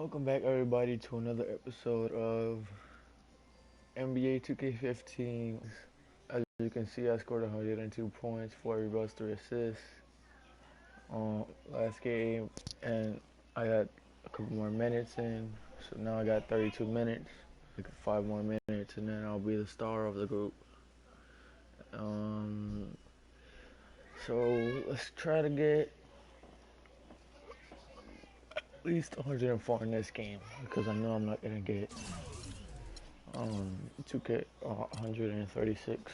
Welcome back, everybody, to another episode of NBA 2K15. As you can see, I scored 102 points, 4 rebounds, 3 assists last game, and I got a couple more minutes in, so now I got 32 minutes, like 5 more minutes, and then I'll be the star of the group. So let's try to get at least 104 in this game, because I know I'm not gonna get 2K 136.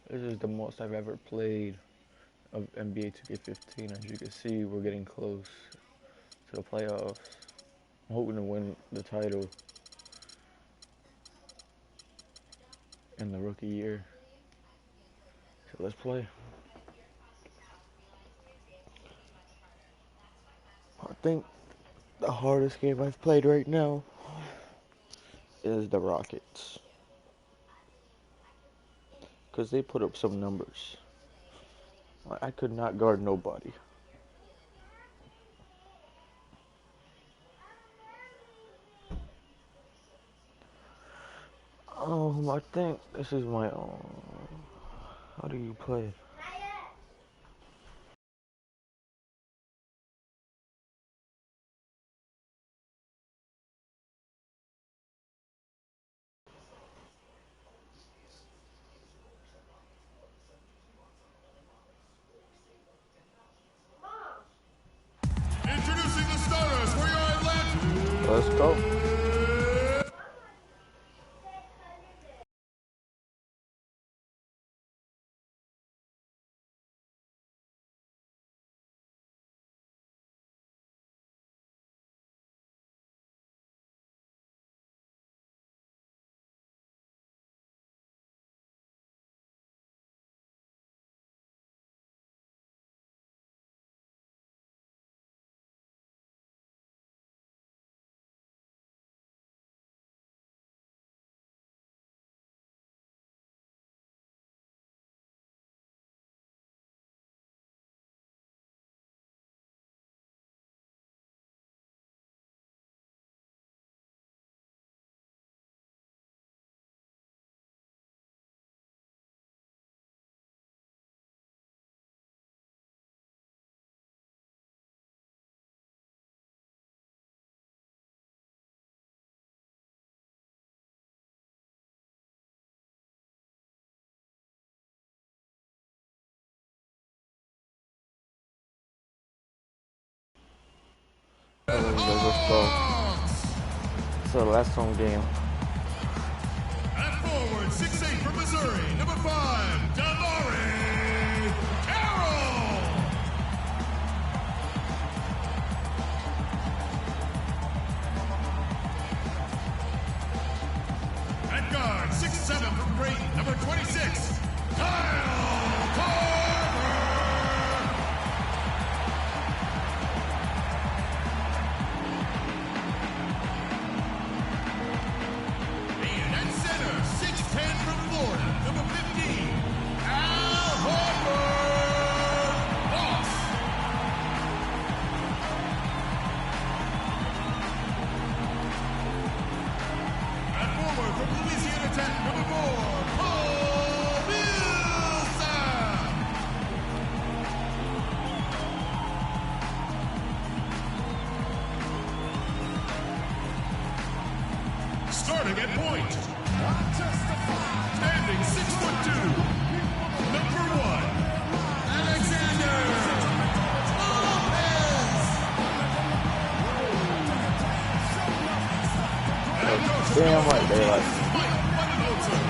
This is the most I've ever played of NBA 2K15. As you can see, we're getting close to the playoffs. I'm hoping to win the title in the rookie year. So let's play. I think the hardest game I've played right now is the Rockets, because they put up some numbers. I could not guard nobody. I think this is my own. How do you play? Introducing the starters for your Atlanta. Let's go. Let's go. So last home game. At forward, 6'8" from Missouri, number 5, DeMarre Carroll. At guard, 6'7" from Creighton, number 26, Kyle Korver. And at center, 6'10" from Florida, number 15, Al Horford. Boss. At forward from Louisiana Tech, number 4, Paul Millsap. Starting at point, standing 6'2", number 1, Alexander Lopez. Damn right, daylight. Mike Budenholzer.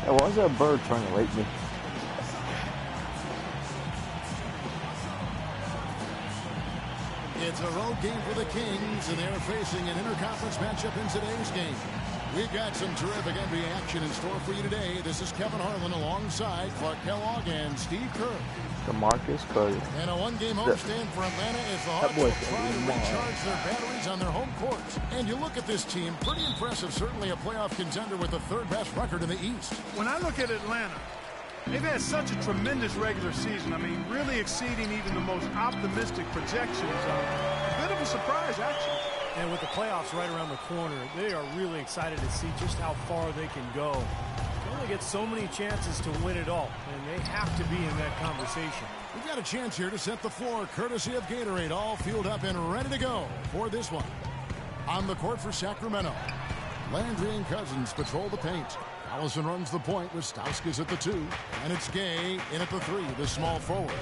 That why is that bird trying to rape me? It's a road game for the Kings, and they're facing an interconference matchup in today's game. We've got some terrific NBA action in store for you today. This is Kevin Harlan alongside Clark Kellogg and Steve Kerr. DeMarcus Cousins. And a one-game homestand for Atlanta as the Hawks will try to recharge their batteries on their home court. And you look at this team, pretty impressive. Certainly a playoff contender with the third-best record in the East. When I look at Atlanta, they've had such a tremendous regular season. I mean, really exceeding even the most optimistic projections. A bit of a surprise, actually. And with the playoffs right around the corner, they are really excited to see just how far they can go. They only get so many chances to win it all, and they have to be in that conversation. We've got a chance here to set the floor, courtesy of Gatorade, all fueled up and ready to go for this one. On the court for Sacramento, Landry and Cousins patrol the paint. Allison runs the point with Stauskas at the 2, and it's Gay in at the 3, the small forward.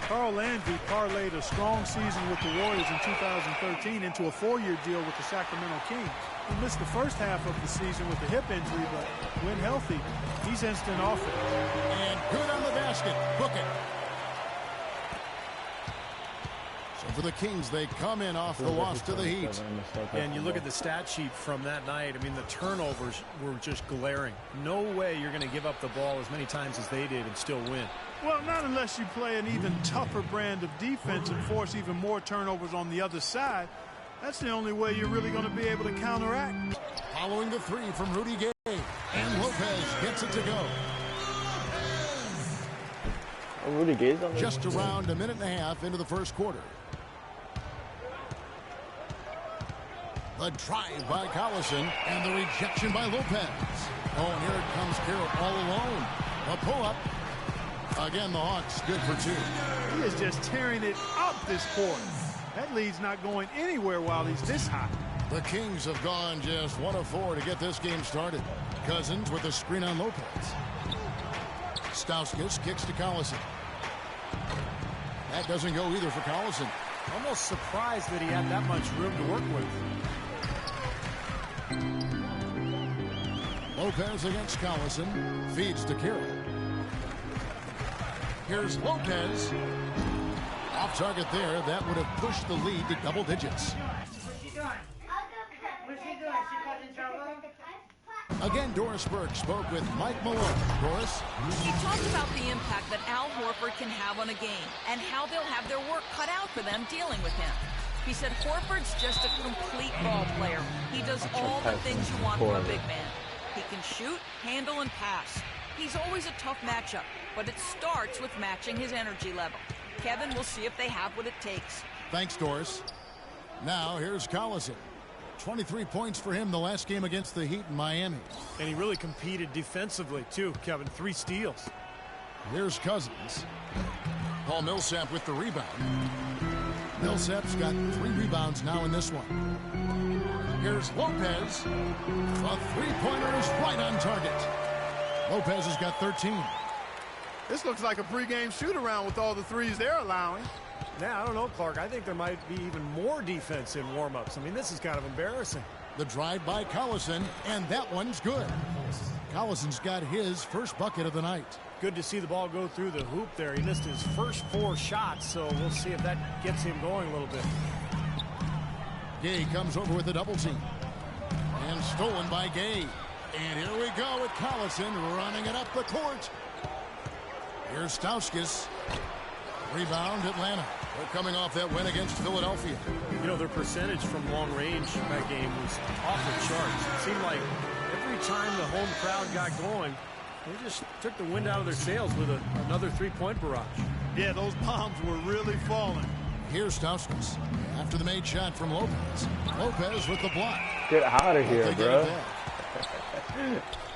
Carl Landry parlayed a strong season with the Warriors in 2013 into a 4-year deal with the Sacramento Kings. He missed the first half of the season with a hip injury, but when healthy, he's instant offense. And good on the basket. Book it. So for the Kings, they come in off the loss to the Heat. And you look at the stat sheet from that night. I mean, the turnovers were just glaring. No way you're going to give up the ball as many times as they did and still win. Well, not unless you play an even tougher brand of defense and force even more turnovers on the other side. That's the only way you're really going to be able to counteract. Following the 3 from Rudy Gay. And Lopez gets it to go. Oh, Rudy Gay's on just around a minute and a half into the first quarter. The drive by Collison and the rejection by Lopez. Oh, and here it comes Carroll all alone. A pull-up. Again, the Hawks good for 2. He is just tearing it up this quarter. That lead's not going anywhere while he's this hot. The Kings have gone just 1 of 4 to get this game started. Cousins with a screen on Lopez. Stauskas kicks to Collison. That doesn't go either for Collison. Almost surprised that he had that much room to work with. Lopez against Collison. Feeds to Carroll. Here's Lopez. Off target there. That would have pushed the lead to double digits. Again, Doris Burke spoke with Mike Malone. Doris? He talked about the impact that Al Horford can have on a game and how they'll have their work cut out for them dealing with him. He said Horford's just a complete ball player. He does all the things you want from a big man. He can shoot, handle, and pass. He's always a tough matchup, but it starts with matching his energy level. Kevin will see if they have what it takes. Thanks, Doris. Now, here's Collison. 23 points for him the last game against the Heat in Miami. And he really competed defensively, too, Kevin. 3 steals. Here's Cousins. Paul Millsap with the rebound. Millsap's got 3 rebounds now in this one. Here's Lopez. A three-pointer is right on target. Lopez has got 13. This looks like a pregame shoot-around with all the threes they're allowing. Yeah, I don't know, Clark. I think there might be even more defense in warm-ups. I mean, this is kind of embarrassing. The drive by Collison, and that one's good. Collison's got his first bucket of the night. Good to see the ball go through the hoop there. He missed his first 4 shots, so we'll see if that gets him going a little bit. Gay comes over with a double team. And stolen by Gay. And here we go with Collison running it up the court. Here's Stauskas. Rebound, Atlanta. They're coming off that win against Philadelphia. You know, their percentage from long range that game was off the charts. It seemed like every time the home crowd got going, they just took the wind out of their sails with another three-point barrage. Yeah, those bombs were really falling. Here's Stauskas after the made shot from Lopez. Lopez with the block. Get out of here, bro.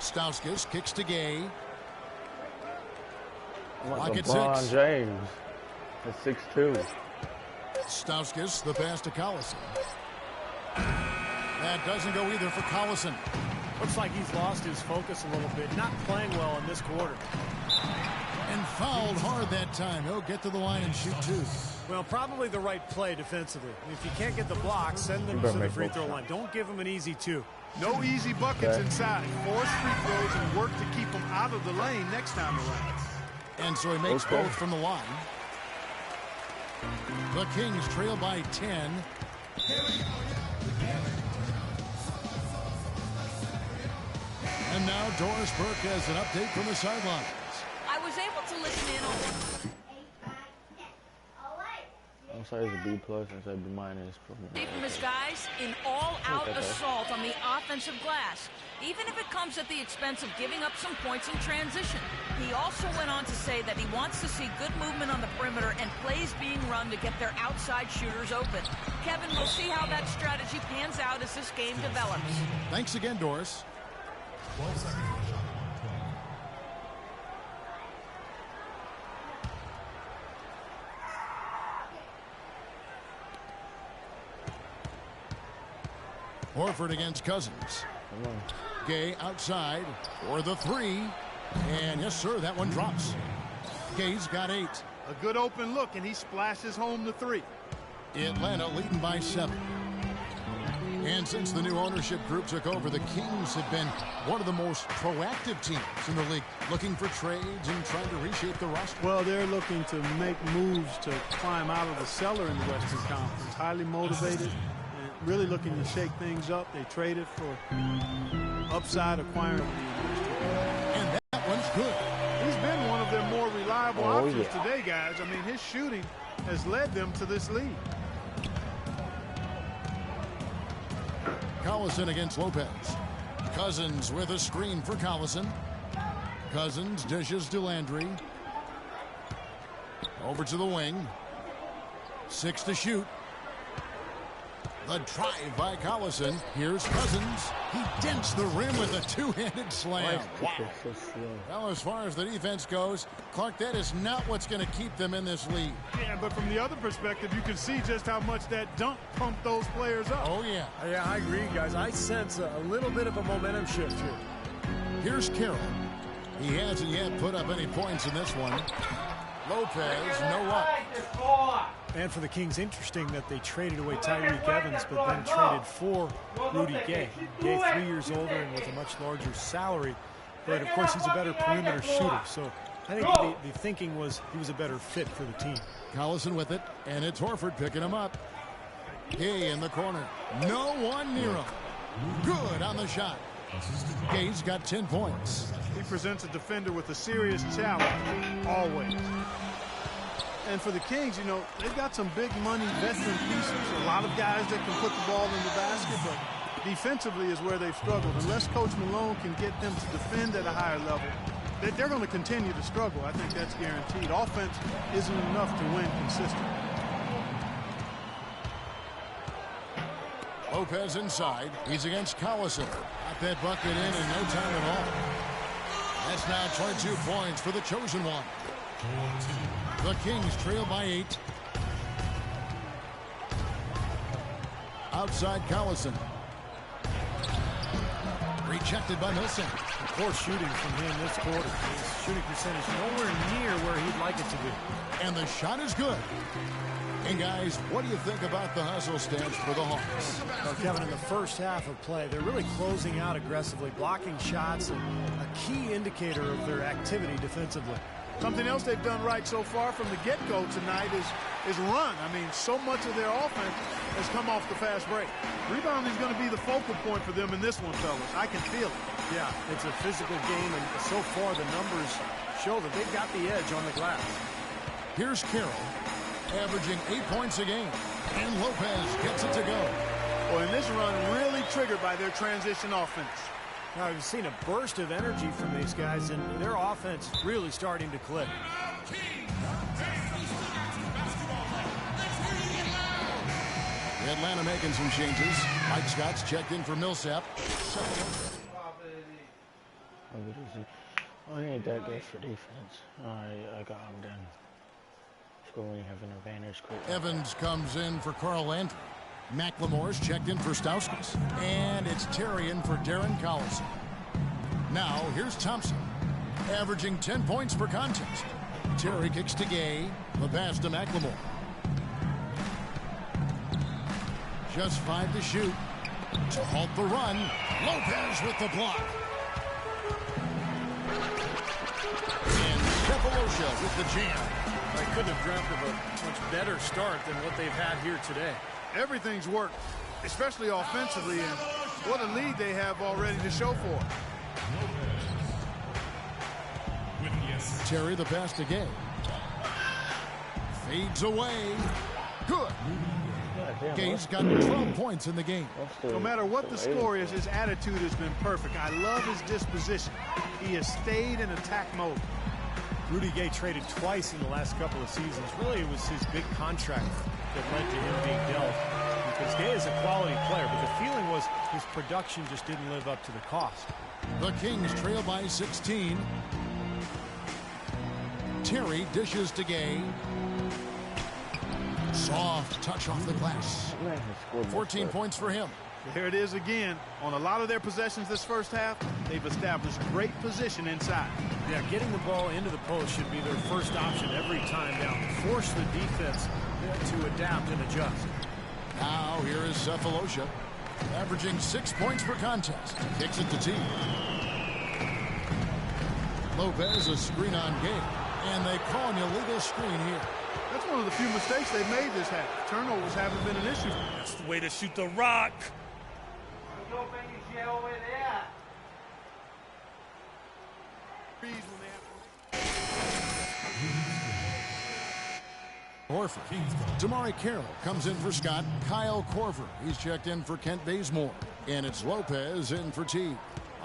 Stauskas kicks to Gay. Like LeBron James. At 6'2". Stauskas, the pass to Collison. That doesn't go either for Collison. Looks like he's lost his focus a little bit. Not playing well in this quarter. And fouled hard that time. He'll get to the line and shoot 2. Well, probably the right play defensively. If you can't get the block, send them to the free throw line. Don't give them an easy 2. No easy buckets inside. Force free throws and work to keep them out of the lane next time around. And so he makes both from the line. The Kings trail by 10. And now Doris Burke has an update from the sidelines. I was able to listen in on I'm sorry, it's a B plus instead of B minus. from his guys in all-out assault on the offensive glass, even if it comes at the expense of giving up some points in transition. He also went on to say that he wants to see good movement on the perimeter and plays being run to get their outside shooters open. Kevin, we'll see how that strategy pans out as this game develops. Thanks again, Doris. 12 seconds. Horford against Cousins. Gay outside for the 3. And yes, sir, that one drops. Gay's got 8. A good open look, and he splashes home the 3. Atlanta leading by 7. And since the new ownership group took over, the Kings have been one of the most proactive teams in the league, looking for trades and trying to reshape the roster. Well, they're looking to make moves to climb out of the cellar in the Western Conference. Highly motivated and really looking to shake things up. They traded for upside acquiring. And that one's good. He's been one of their more reliable options today, guys. I mean, his shooting has led them to this lead. Collison against Lopez. Cousins with a screen for Collison. Cousins dishes to Landry. Over to the wing. 6 to shoot. The drive by Collison. Here's Cousins. He dents the rim with a two-handed slam. Wow. Well, as far as the defense goes, Clark, that is not what's going to keep them in this lead. Yeah, but from the other perspective, you can see just how much that dunk pumped those players up. Oh, yeah. Yeah, I agree, guys. I sense a little bit of a momentum shift here. Here's Carroll. He hasn't yet put up any points in this one. Lopez, no up. And for the Kings, interesting that they traded away Tyreke Evans, but then traded for Rudy Gay. Gay, 3 years older and with a much larger salary. But, of course, he's a better perimeter shooter. So I think the thinking was he was a better fit for the team. Collison with it, and it's Horford picking him up. Gay in the corner. No one near him. Good on the shot. Gay's got 10 points. He presents a defender with a serious challenge, always. And for the Kings, you know, they've got some big money veteran pieces. A lot of guys that can put the ball in the basket, but defensively is where they've struggled. Unless Coach Malone can get them to defend at a higher level, they're going to continue to struggle. I think that's guaranteed. Offense isn't enough to win consistently. Lopez inside. He's against Collison. Got that bucket in no time at all. That's now 22 points for the chosen one. The Kings trail by 8. Outside Collison. Rejected by Millsap. Poor shooting from him this quarter. His shooting percentage nowhere near where he'd like it to be. And the shot is good. And guys, what do you think about the hustle stance for the Hawks? Well, Kevin, in the first half of play, they're really closing out aggressively, blocking shots, and a key indicator of their activity defensively. Something else they've done right so far from the get-go tonight is run. I mean, so much of their offense has come off the fast break. Rebounding is going to be the focal point for them in this one, fellas. I can feel it. Yeah, it's a physical game, and so far the numbers show that they've got the edge on the glass. Here's Carroll, averaging 8 points a game, and Lopez gets it to go. Well, and this run really triggered by their transition offense. Now, we've seen a burst of energy from these guys, and their offense really starting to click. Atlanta making some changes. Mike Scott's checked in for Millsap. Oh, he ain't that good for defense. I got him done. Score when you have an advantage quick. Evans comes in for Carl Landry. McLemore's checked in for Stauskas. And it's Terry in for Darren Collison. Now, here's Thompson, averaging 10 points per contest. Terry kicks to Gay. The pass to McLemore. Just 5 to shoot. To halt the run, Lopez with the block. And Cephalosha with the jam. I couldn't have dreamt of a much better start than what they've had here today. Everything's worked, especially offensively, and what a lead they have already to show for it. Terry the pass to Gay. Fades away. Good. Gay's got 12 points in the game. No matter what the score is, his attitude has been perfect. I love his disposition. He has stayed in attack mode. Rudy Gay traded twice in the last couple of seasons. Really, it was his big contract that led to him being dealt. Because Gay is a quality player, but the feeling was his production just didn't live up to the cost. The Kings trail by 16. Terry dishes to Gay. Soft touch off the glass. 14 points for him. There it is again. On a lot of their possessions this first half, they've established great position inside. Yeah, getting the ball into the post should be their first option every time down. Force the defense to adapt and adjust. Now here is Cephalosha, averaging 6 points per contest. Kicks it to T. Lopez, a screen on Gay. And they call an illegal screen here. That's one of the few mistakes they've made this half. Turnovers haven't been an issue. That's the way to shoot the rock. Horford. Damari Carroll comes in for Scott. Kyle Korver. He's checked in for Kent Bazemore. And it's Lopez in for T.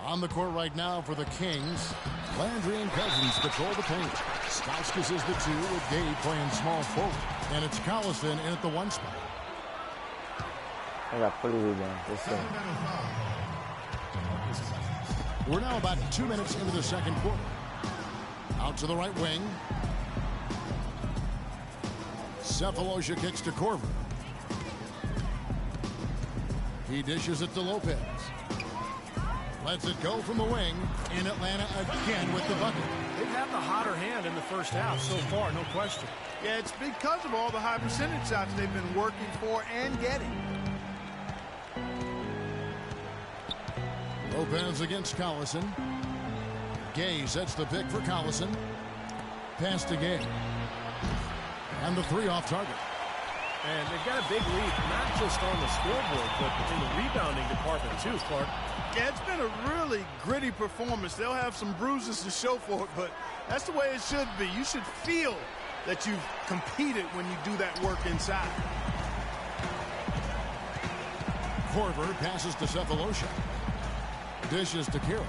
On the court right now for the Kings. Landry and Cousins patrol the paint. Stauskas is the 2 with Gay playing small forward. And it's Collison in at the 1 spot. I got pretty rebound. We're now about 2 minutes into the second quarter. Out to the right wing. Cephalosha kicks to Korver. He dishes it to Lopez. Lets it go from the wing. In Atlanta again with the bucket. They've had the hotter hand in the first half so far, no question. Yeah, it's because of all the high percentage shots they've been working for and getting. Lopez against Collison. Gay sets the pick for Collison. Pass to Gay. And the 3 off target. And they've got a big lead, not just on the scoreboard, but in the rebounding department too, Clark. Yeah, it's been a really gritty performance. They'll have some bruises to show for it, but that's the way it should be. You should feel that you've competed when you do that work inside. Korver passes to Cephalosha. Dishes to Carroll.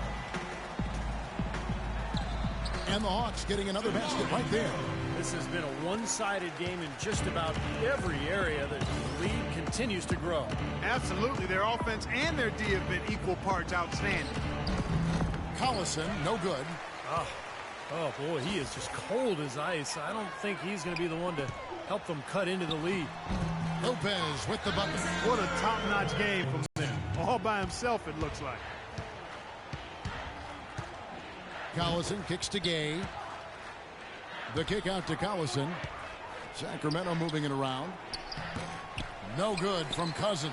And the Hawks getting another basket right there. This has been a one-sided game in just about every area. The lead continues to grow. Absolutely. Their offense and their D have been equal parts outstanding. Collison, no good. Oh, boy, he is just cold as ice. I don't think he's going to be the one to help them cut into the lead. Lopez with the bucket. What a top-notch game from them. All by himself, it looks like. Collison kicks to Gay. The kick out to Collison. Sacramento moving it around. No good from Cousins.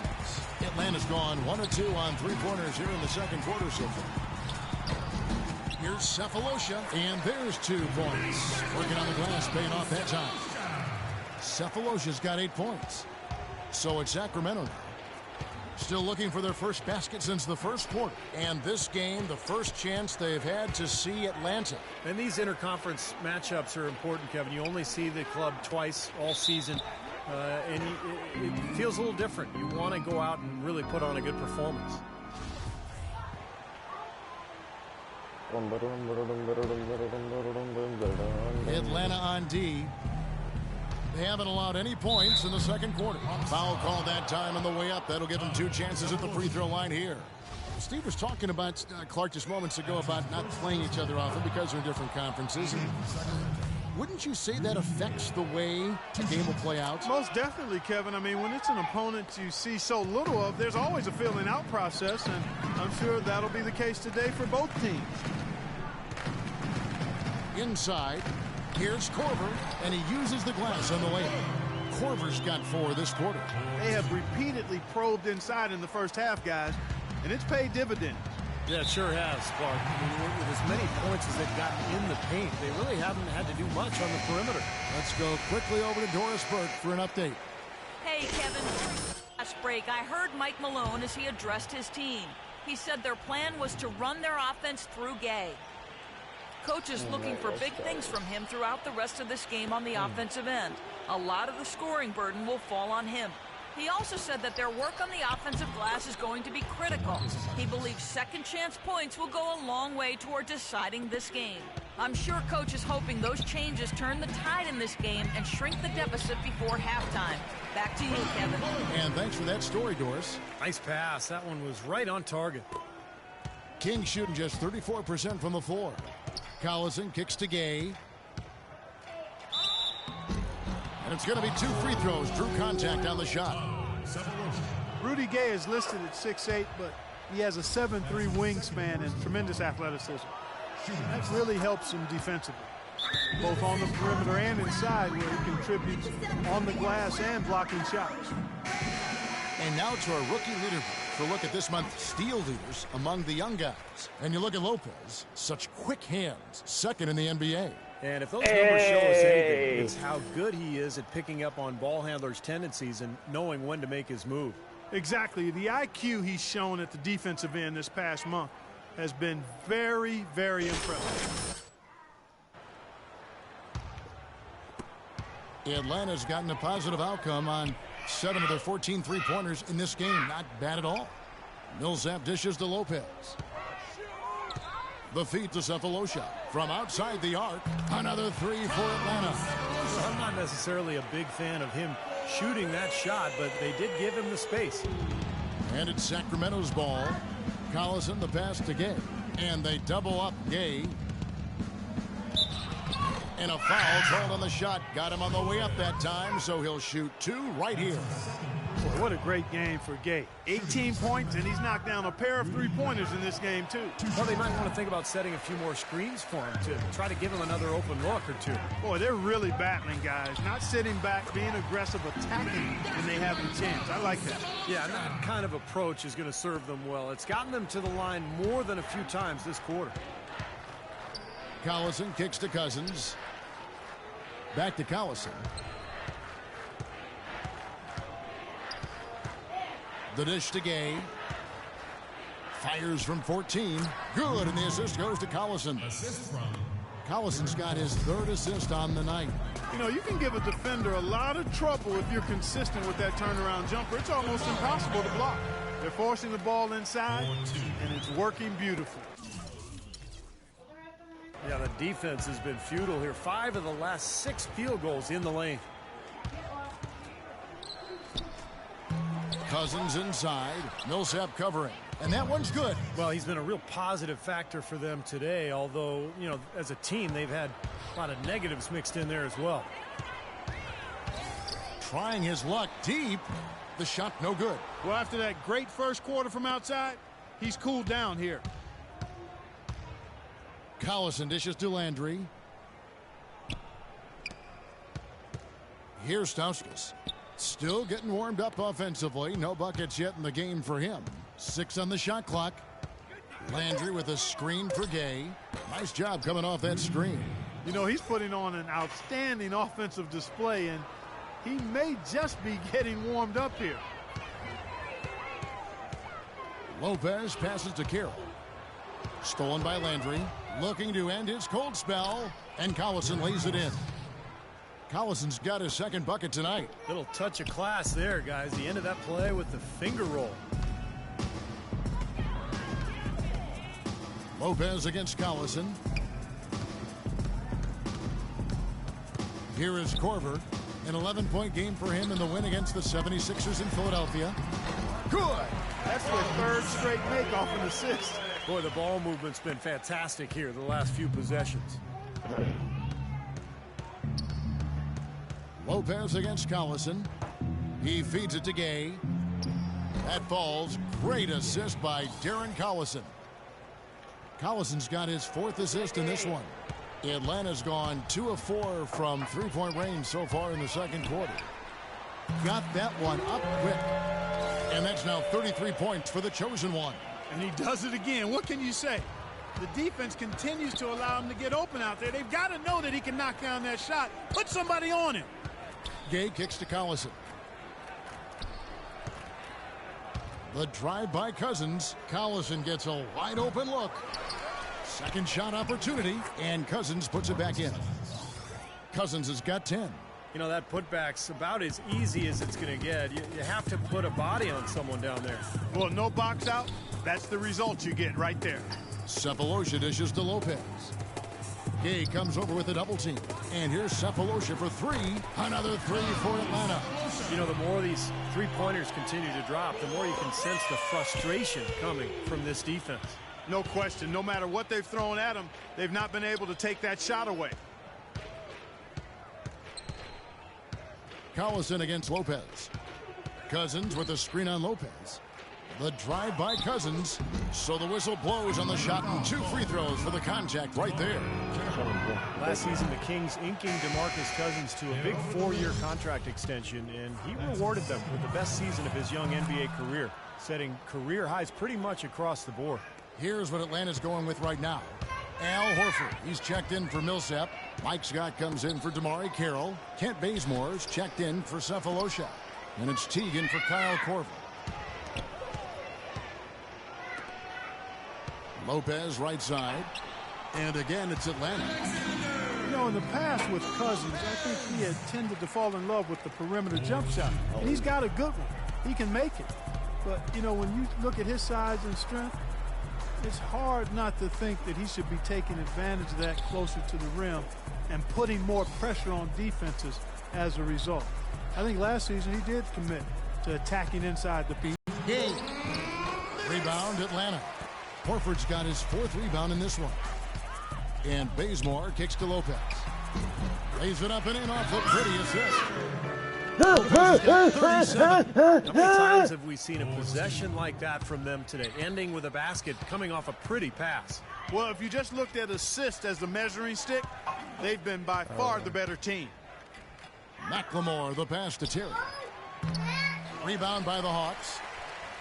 Atlanta's gone 1 of 2 on 3-pointers here in the second quarter so far. Here's Cephalosha, and there's 2 points. Working on the glass, paying off that time. Cephalosha's got 8 points. So it's Sacramento now. Still looking for their first basket since the first quarter. And this game, the first chance they've had to see Atlanta. And these interconference matchups are important, Kevin. You only see the club twice all season. And it feels a little different. You want to go out and really put on a good performance. Atlanta on D. They haven't allowed any points in the second quarter. Foul called that time on the way up. That'll give them 2 chances at the free throw line here. Steve was talking about, Clark, just moments ago about not playing each other often because they're in different conferences. Wouldn't you say that affects the way the game will play out? Most definitely, Kevin. I mean, when it's an opponent you see so little of, there's always a feeling out process, and I'm sure that'll be the case today for both teams. Inside, Here's Korver, and he uses the glass on the layup. Korver's got 4 this quarter. They have repeatedly probed inside in the first half, guys, and it's paid dividends. Yeah, it sure has, Clark. I mean, with as many points as they've gotten in the paint, they really haven't had to do much on the perimeter. Let's go quickly over to Doris Burke for an update. Hey, Kevin. Last break, I heard Mike Malone as he addressed his team. He said their plan was to run their offense through Gay. Coach is looking for big things from him throughout the rest of this game on the offensive end. A lot of the scoring burden will fall on him. He also said that their work on the offensive glass is going to be critical. He believes second chance points will go a long way toward deciding this game. I'm sure Coach is hoping those changes turn the tide in this game and shrink the deficit before halftime. Back to you, Kevin. And thanks for that story, Doris. Nice pass. That one was right on target. Kings shooting just 34% from the floor. Collison kicks to Gay. And it's going to be 2 free throws. Drew contact on the shot. Rudy Gay is listed at 6'8", but he has a 7'3" wingspan and tremendous athleticism. That really helps him defensively, both on the perimeter and inside, where he contributes on the glass and blocking shots. And now to our rookie leaderboard for a look at this month's steal leaders among the young guys. And you look at Lopez, such quick hands, second in the NBA. And if those numbers show us anything, it's how good he is at picking up on ball handlers' tendencies and knowing when to make his move. Exactly. The IQ he's shown at the defensive end this past month has been very, very impressive. Atlanta's gotten a positive outcome on 7 of their 14 three-pointers in this game. Not bad at all. Millsap dishes to Lopez. The feed to Cephalosha. From outside the arc, another 3 for Atlanta. I'm not necessarily a big fan of him shooting that shot, but they did give him the space. And it's Sacramento's ball. Collison the pass to Gay. And they double up Gay. And a foul called on the shot. Got him on the way up that time, so he'll shoot 2 right here. Boy, what a great game for Gay. 18 points, and he's knocked down a pair of three-pointers in this game, too. Well, they might want to think about setting a few more screens for him to try to give him another open look or 2. Boy, they're really battling, guys. Not sitting back, being aggressive, attacking when they have the chance. I like that. Yeah, and that kind of approach is going to serve them well. It's gotten them to the line more than a few times this quarter. Collison kicks to Cousins. Back to Collison. The dish to Gay. Fires from 14. Good, and the assist goes to Collison. Collison's got his 3rd assist on the night. You know, you can give a defender a lot of trouble if you're consistent with that turnaround jumper. It's almost impossible to block. They're forcing the ball inside, and it's working beautifully. Yeah, the defense has been futile here. 5 of the last 6 field goals in the lane. Cousins inside. Millsap covering. And that one's good. Well, he's been a real positive factor for them today, although, you know, as a team, they've had a lot of negatives mixed in there as well. Trying his luck deep. The shot no good. Well, after that great first quarter from outside, he's cooled down here. Collison dishes to Landry. Here's Stauskas. Still getting warmed up offensively. No buckets yet in the game for him. 6 on the shot clock. Landry with a screen for Gay. Nice job coming off that screen. You know, he's putting on an outstanding offensive display, and he may just be getting warmed up here. Lopez passes to Carroll. Stolen by Landry. Looking to end his cold spell. And Collison lays it in. Collison's got his 2nd bucket tonight. Little touch of class there, guys. The end of that play with the finger roll. Lopez against Collison. Here is Korver. An 11-point game for him in the win against the 76ers in Philadelphia. Good. That's their 3rd straight make off an assist. Boy, the ball movement's been fantastic here the last few possessions. Lopez against Collison. He feeds it to Gay. That falls. Great assist by Darren Collison. Collison's got his 4th assist in this one. Atlanta's gone 2 of 4 from three-point range so far in the second quarter. Got that one up quick. And that's now 33 points for the chosen one. And he does it again. What can you say? The defense continues to allow him to get open out there. They've got to know that he can knock down that shot. Put somebody on him. Gay kicks to Collison. The drive by Cousins. Collison gets a wide open look. Second shot opportunity, and Cousins puts it back in. Cousins has got 10. You know, that putback's about as easy as it's going to get. You have to put a body on someone down there. Well, no box out. That's the result you get right there. Sefolosha dishes to Lopez. Gay comes over with a double team. And here's Sefolosha for 3. Another 3 for Atlanta. You know, the more these three-pointers continue to drop, the more you can sense the frustration coming from this defense. No question. No matter what they've thrown at him, they've not been able to take that shot away. Collison against Lopez. Cousins with a screen on Lopez. The drive by Cousins. So the whistle blows on the shot, and 2 free throws for the contact right there. Last season, the Kings inking DeMarcus Cousins to a big 4-year contract extension, and he rewarded them with the best season of his young NBA career, setting career highs pretty much across the board. Here's what Atlanta's going with right now. Al Horford, he's checked in for Millsap. Mike Scott comes in for Damari Carroll. Kent Bazemore's checked in for Sefolosha. And it's Teagan for Kyle Korver. Lopez right side. And again, it's Atlanta. You know, in the past with Cousins, I think he had tended to fall in love with the perimeter jump shot. And he's got a good one. He can make it. But, you know, when you look at his size and strength, it's hard not to think that he should be taking advantage of that closer to the rim and putting more pressure on defenses as a result. I think last season he did commit to attacking inside the paint. Gay. Rebound, Atlanta. Horford's got his 4th rebound in this one. And Bazemore kicks to Lopez. Lays it up and in off the pretty assist. How many times have we seen a possession like that from them today, ending with a basket coming off a pretty pass? Well, if you just looked at assists as the measuring stick, they've been by far the better team. McLemore, the pass to Terry. Rebound by the Hawks.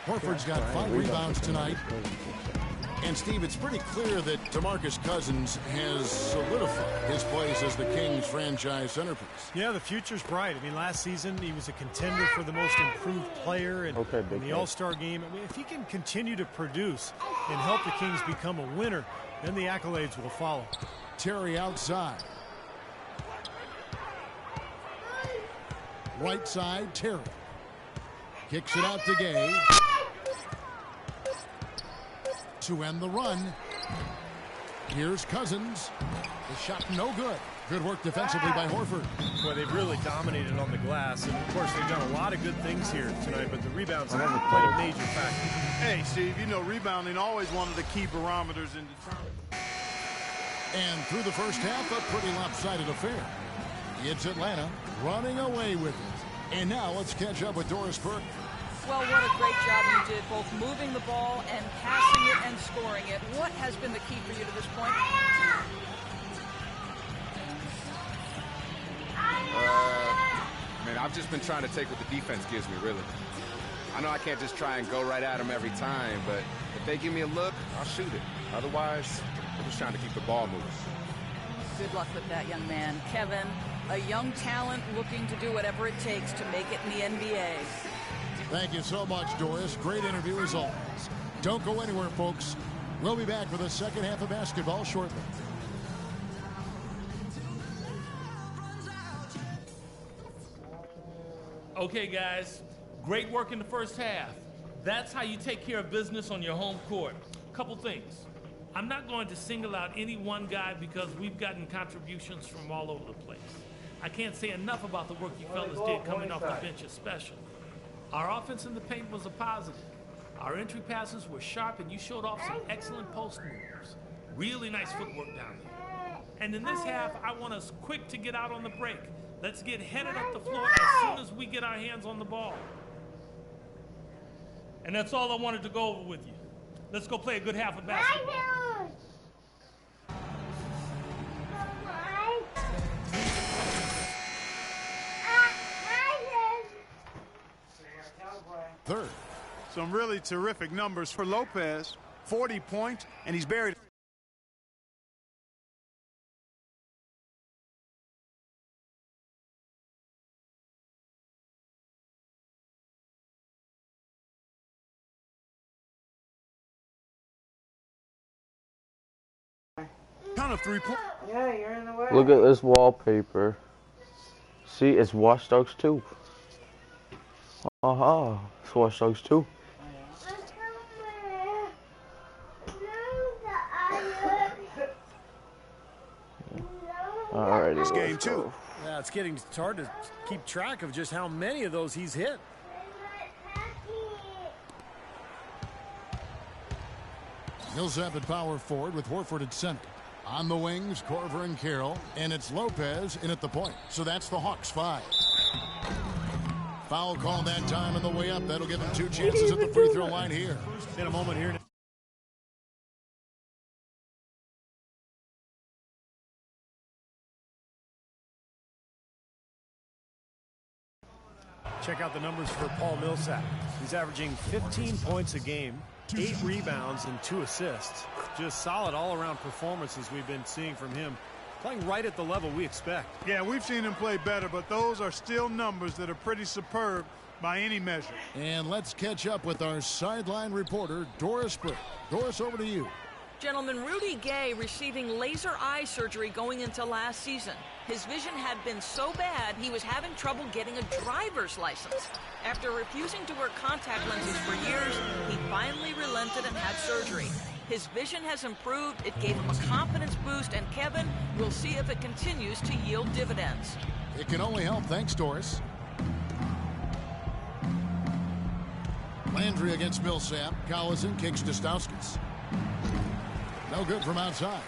Horford's got 5 rebounds tonight. And, Steve, it's pretty clear that DeMarcus Cousins has solidified his place as the Kings franchise centerpiece. Yeah, the future's bright. I mean, last season he was a contender for the most improved player in the All-Star game. I mean, if he can continue to produce and help the Kings become a winner, then the accolades will follow. Terry outside. Right side, Terry. Kicks it out to Gay. To end the run. Here's Cousins. The shot no good. Good work defensively by Horford. Boy, they've really dominated on the glass. And, of course, they've done a lot of good things here tonight, but the rebounds have played a major factor. Hey, Steve, you know rebounding always one of the key barometers in determining. And through the first half, a pretty lopsided affair. It's Atlanta running away with it. And now let's catch up with Doris Burke. Well, what a great job you did, both moving the ball and passing it and scoring it. What has been the key for you to this point? Man, I've just been trying to take what the defense gives me, really. I know I can't just try and go right at them every time, but if they give me a look, I'll shoot it. Otherwise, I'm just trying to keep the ball moving. Good luck with that, young man. Kevin, a young talent looking to do whatever it takes to make it in the NBA. Thank you so much, Doris. Great interview as always. Don't go anywhere, folks. We'll be back for the second half of basketball shortly. Okay, guys, great work in the first half. That's how you take care of business on your home court. Couple things. I'm not going to single out any one guy because we've gotten contributions from all over the place. I can't say enough about the work you fellas did coming off the bench especially. Our offense in the paint was a positive. Our entry passes were sharp and you showed off some excellent post moves. Really nice footwork down there. And in this half, I want us quick to get out on the break. Let's get headed up the floor as soon as we get our hands on the ball. And that's all I wanted to go over with you. Let's go play a good half of basketball. third. Some really terrific numbers for Lopez. 40 points, and he's buried. Ton of 3 points. Yeah, you're in the way. Look at this wallpaper. See, it's Watch Dogs 2. It's Watch Dogs 2. Alrighty, It's game 2. go. Yeah, it's hard to keep track of just how many of those he's hit. Millsap at power forward with Horford at center. On the wings, Korver and Carroll, and it's Lopez in at the point. So that's the Hawks 5. Foul call that time on the way up. That'll give them 2 chances at the free throw line here. In a moment here. Check out the numbers for Paul Millsap. He's averaging 15 points a game, 8 rebounds and 2 assists. Just solid all-around performances we've been seeing from him. Playing right at the level we expect. Yeah, we've seen him play better, but those are still numbers that are pretty superb by any measure. And let's catch up with our sideline reporter, Doris Burke. Doris, over to you. Gentlemen, Rudy Gay receiving laser eye surgery going into last season. His vision had been so bad he was having trouble getting a driver's license. After refusing to wear contact lenses for years, he finally relented and had surgery. His vision has improved, it gave him a confidence boost, and Kevin, we'll see if it continues to yield dividends. It can only help. Thanks, Doris. Landry against Millsap. Collison kicks to Stauskas. No good from outside.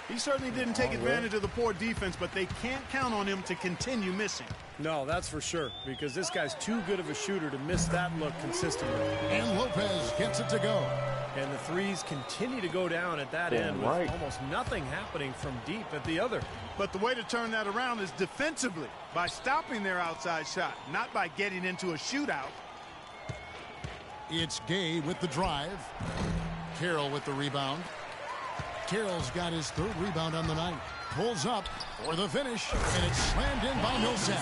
He certainly didn't take advantage of the poor defense, but they can't count on him to continue missing. No, that's for sure, because this guy's too good of a shooter to miss that look consistently. And Lopez gets it to go. And the threes continue to go down at that end with almost nothing happening from deep at the other. But the way to turn that around is defensively, by stopping their outside shot, not by getting into a shootout. It's Gay with the drive. Carroll with the rebound. Carroll's got his 3rd rebound on the night. Pulls up for the finish, and it's slammed in by Millsap.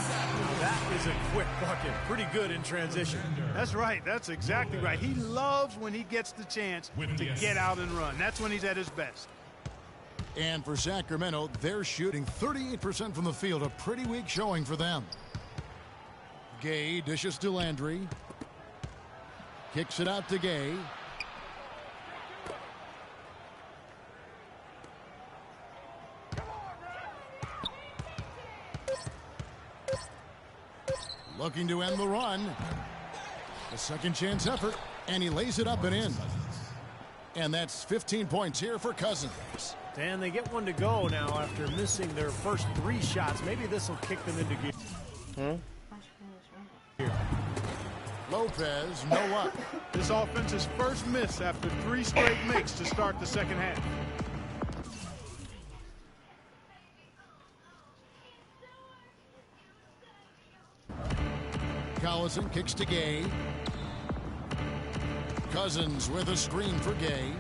That is a quick bucket. Pretty good in transition. That's right. That's exactly right. He loves when he gets the chance to get out and run. That's when he's at his best. And for Sacramento, they're shooting 38% from the field. A pretty weak showing for them. Gay dishes to Landry. Kicks it out to Gay. Looking to end the run. A second chance effort, and he lays it up and in. And that's 15 points here for Cousins. And they get one to go now after missing their first 3 shots. Maybe this will kick them into gear. Lopez, no up. This offense's first miss after 3 straight makes to start the second half. Collison kicks to Gay. Cousins with a screen for Gay.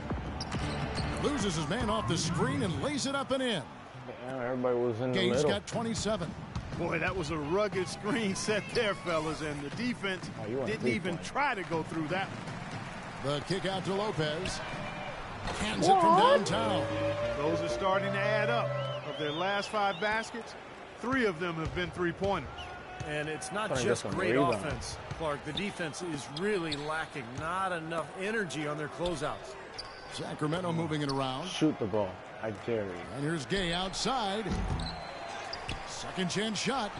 Loses his man off the screen and lays it up and in. Yeah, everybody was in the Gay's middle. got 27. Boy, that was a rugged screen set there, fellas, and the defense didn't even try to go through that. The kick out to Lopez. Hands it from downtown. Those are starting to add up. Of their last 5 baskets, 3 of them have been 3-pointers. And it's not just great offense, Clark. The defense is really lacking. Not enough energy on their closeouts. Sacramento moving it around. Shoot the ball. I dare you. And here's Gay outside. Second chance shot.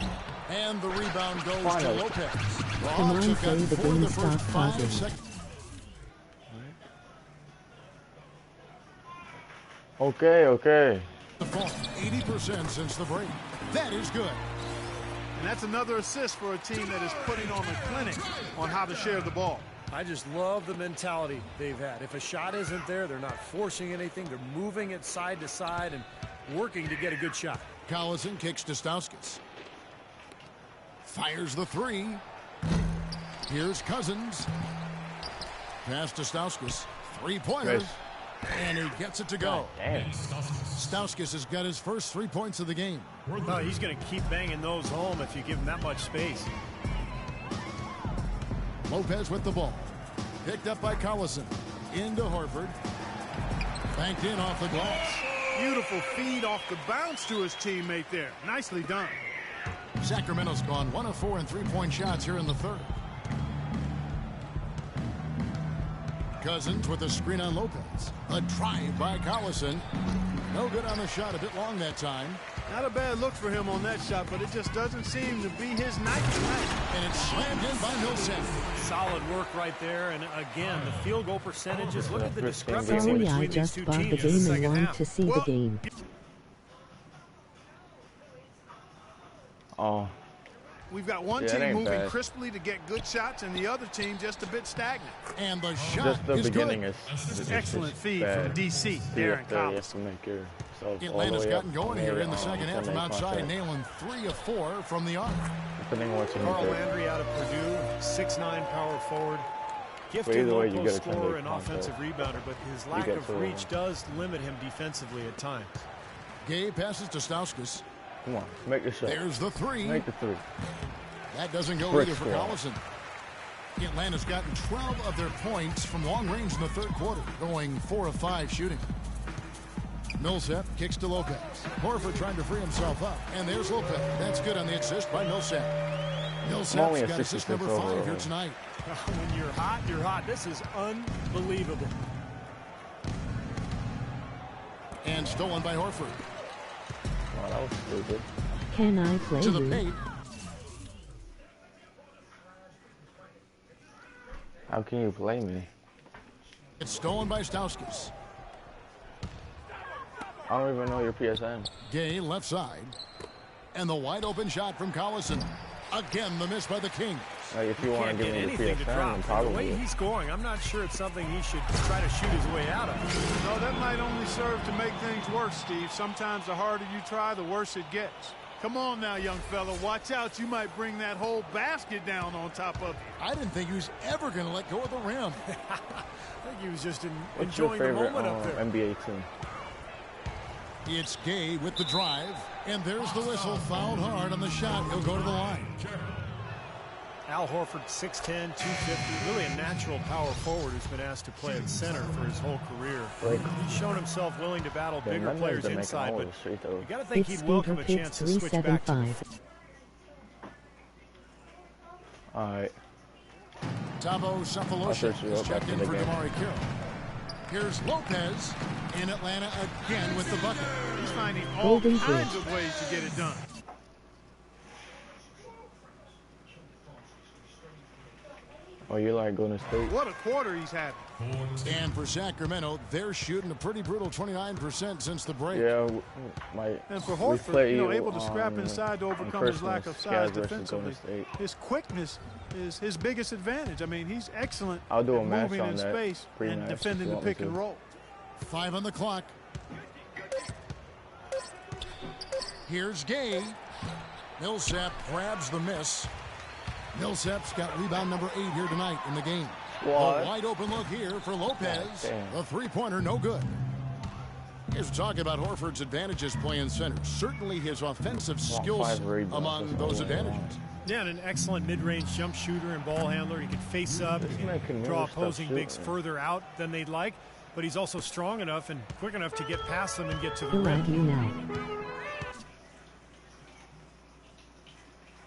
And the rebound goes to Lopez. The Hawks have got 4 of the first 5 seconds. Okay. The fall, 80% since the break. That is good. And that's another assist for a team that is putting on a clinic on how to share the ball. I just love the mentality they've had. If a shot isn't there, they're not forcing anything. They're moving it side to side and working to get a good shot. Collison kicks to Stauskas. Fires the 3. Here's Cousins. Pass to Stauskas. Three-pointer. Nice. And he gets it to go. Damn. Stauskas has got his first 3 points of the game. Oh, he's going to keep banging those home if you give him that much space. Lopez with the ball. Picked up by Collison. Into Horford. Banked in off the glass. Beautiful feed off the bounce to his teammate there. Nicely done. Sacramento's gone 1 of 4 in three-point shots here in the third. Cousins with a screen on Lopez. A drive by Collison. No good on the shot. A bit long that time. Not a bad look for him on that shot, but it just doesn't seem to be his night tonight. And it's slammed in by Millsap. Solid work right there. And again, the field goal percentages. Look at the discrepancy Sorry, between I these just two bought the teams in the game and second want half. to see the game. Oh, We've got one Yeah, it team ain't moving bad. crisply to get good shots, and the other team just a bit stagnant. And the shot just the is beginning good. is Excellent feed bad. from DC, You Darren have to Collins. make yourself all the Atlanta's way gotten up going and here then, in the second half from make outside, contact. nailing 3 of 4 from the arc. Depending on what team Carl you pick. Landry out of Purdue, 6'9" power forward. Gifted either way, low you post get a scorer and 10-day offensive rebounder, but his lack get of to reach does limit him defensively at times. Gay passes to Stauskas. Come on, make the shot. There's the three. Make the three. That doesn't go Brick either for squad. Collison. Atlanta's gotten 12 of their points from long range in the third quarter, going 4 of 5 shooting. Millsap kicks to Lopez. Horford trying to free himself up. And there's Lopez. That's good on the assist by Millsap. only Millsap's a got assist 66 number 5 overall. here tonight. When you're hot, you're hot. This is unbelievable. And stolen by Horford. Oh, that was stupid. Can I play To the you? paint. How can you play me? It's stolen by Stauskas. I don't even know your PSN. Gay left side. And the wide open shot from Collison. Again, the miss by the Kings. Like, if you want Can't to get give me the anything to PSN, drop. then And the probably. way he's scoring, I'm not sure it's something he should try to shoot his way out of. No, that might only serve to make things worse, Steve. Sometimes the harder you try, the worse it gets. Come on now, young fella. Watch out. You might bring that whole basket down on top of you. I didn't think he was ever going to let go of the rim. I think he was just What's your enjoying the favorite moment up there. NBA team? It's Gay with the drive. And there's the whistle. Fouled hard on the shot. He'll go to the line. Al Horford, 6'10", 250, really a natural power forward who's been asked to play at center for his whole career. Like, He's shown himself willing to battle yeah, bigger Mendes players been making inside, all but the straight throws. you got to think It's he'd welcome a Steve chance to switch back to the 375. All right. Tavo I'll Cephalosha search you is up checked after in the for game. Damari Carroll. Here's Lopez in Atlanta again with the bucket. He's finding all Golden kinds Bridge. of ways to get it done. Oh, you like Golden State? What a quarter he's having. And for Sacramento, they're shooting a pretty brutal 29% since the break. Yeah, And for we Horford, play able to scrap on- inside to on overcome his lack of Christmas, size Cavs versus Golden defensively. State. His quickness is his biggest advantage. I mean, he's excellent I'll do a at match moving on in that space pre-match and if defending you the want me pick and to. roll. 5 on the clock. Here's Gay. Millsap grabs the miss. Millsap's got rebound number 8 here tonight in the game. What? A wide open look here for Lopez. Damn. A three-pointer, no good. Here's talking about Horford's advantages playing center. Certainly his offensive skills 5 rebounds, among that's those all I want. advantages. yeah, and an excellent mid-range jump shooter and ball handler. He can face up, This he man can can draw really stop opposing bigs shooting. further out than they'd like, but he's also strong enough and quick enough to get past them and get to the Who rim. are you now?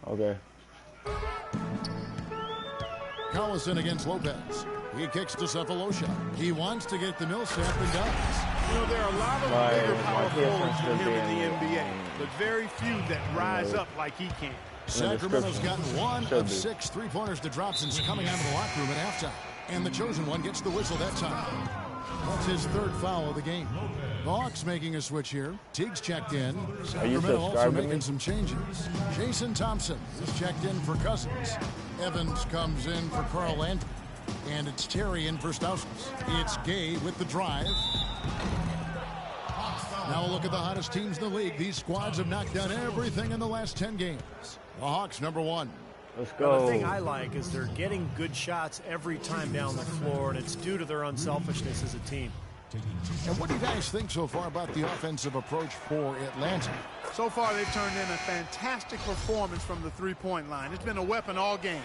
Okay. Collison against Lopez. He kicks to Cephalosha. He wants to get the Millsap and does. You know, there are a lot of My- bigger my power PSN forwards than should him be in the in the- NBA, but very few that rise up like he can. Sacramento's description. gotten 1 Should of be. 6 three-pointers to drop since coming out of the locker room at halftime. And the chosen one gets the whistle that time. That's his 3rd foul of the game. The Hawks making a switch here. Teague's checked in. Sacramento also subscribed to making me? some changes. Jason Thompson is checked in for Cousins. Evans comes in for Carl Landry. And it's Terry in for Stauskas. It's Gay with the drive. Now a look at the hottest teams in the league. These squads have knocked down everything in the last 10 games. The Hawks, number 1. Let's Now, go. the thing I like is they're getting good shots every time down the floor, and it's due to their unselfishness as a team. And what do you guys think so far about the offensive approach for Atlanta? So far, they've turned in a fantastic performance from the three-point line. It's been a weapon all game.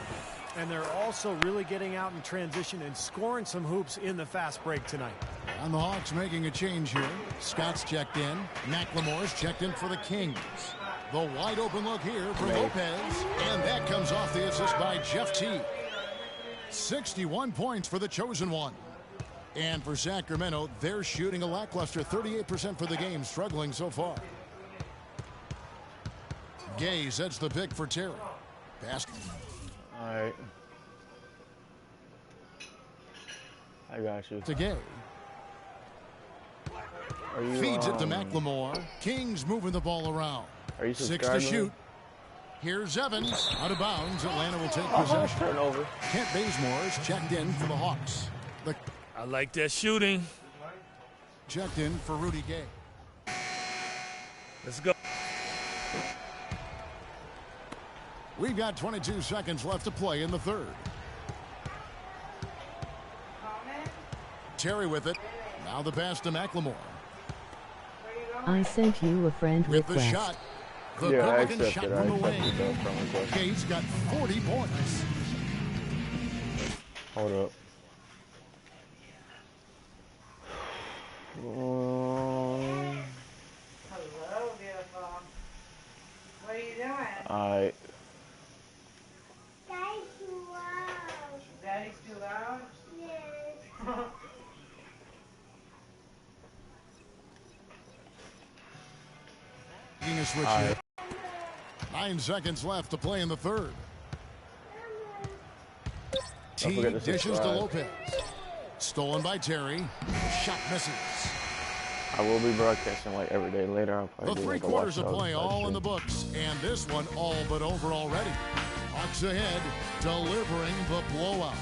And they're also really getting out in transition and scoring some hoops in the fast break tonight. And the Hawks making a change here. Scott's checked in. McLemore's checked in for the Kings. The wide open look here for Lopez. And that comes off the assist by Jeff Teague. 61 points for the chosen one. And for Sacramento, they're shooting a lackluster 38% for the game, struggling so far. Gay sets the pick for Terry. Basket. All right. I got you. To Gay. Are you, Feeds it to McLemore. Kings moving the ball around. Are you 6 to subscribing? shoot. Here's Evans. Out of bounds. Atlanta will take possession. Turnover. Kent Bazemore is checked in for the Hawks. I like that shooting. Checked in for Rudy Gay. Let's go. We've got 22 seconds left to play in the third. Terry with it. Now the pass to McLemore. I sent you a friend With the request. shot. The Yeah, I Pelican accepted. shot I from the accepted wing. that from request. Gay's got 40 points. Hold up. Hello, beautiful. What are you doing? Alright. Daddy's too loud? Taking a switch All here. 9 seconds left to play in the third. Don't T forget to dishes to subscribe. Lopez. Stolen by Terry. Shot misses. I will be broadcasting like every day later. I'll probably The do three like a quarters of watch play dog all in type the books, and this one all but over already. Hawks ahead, delivering the blowout.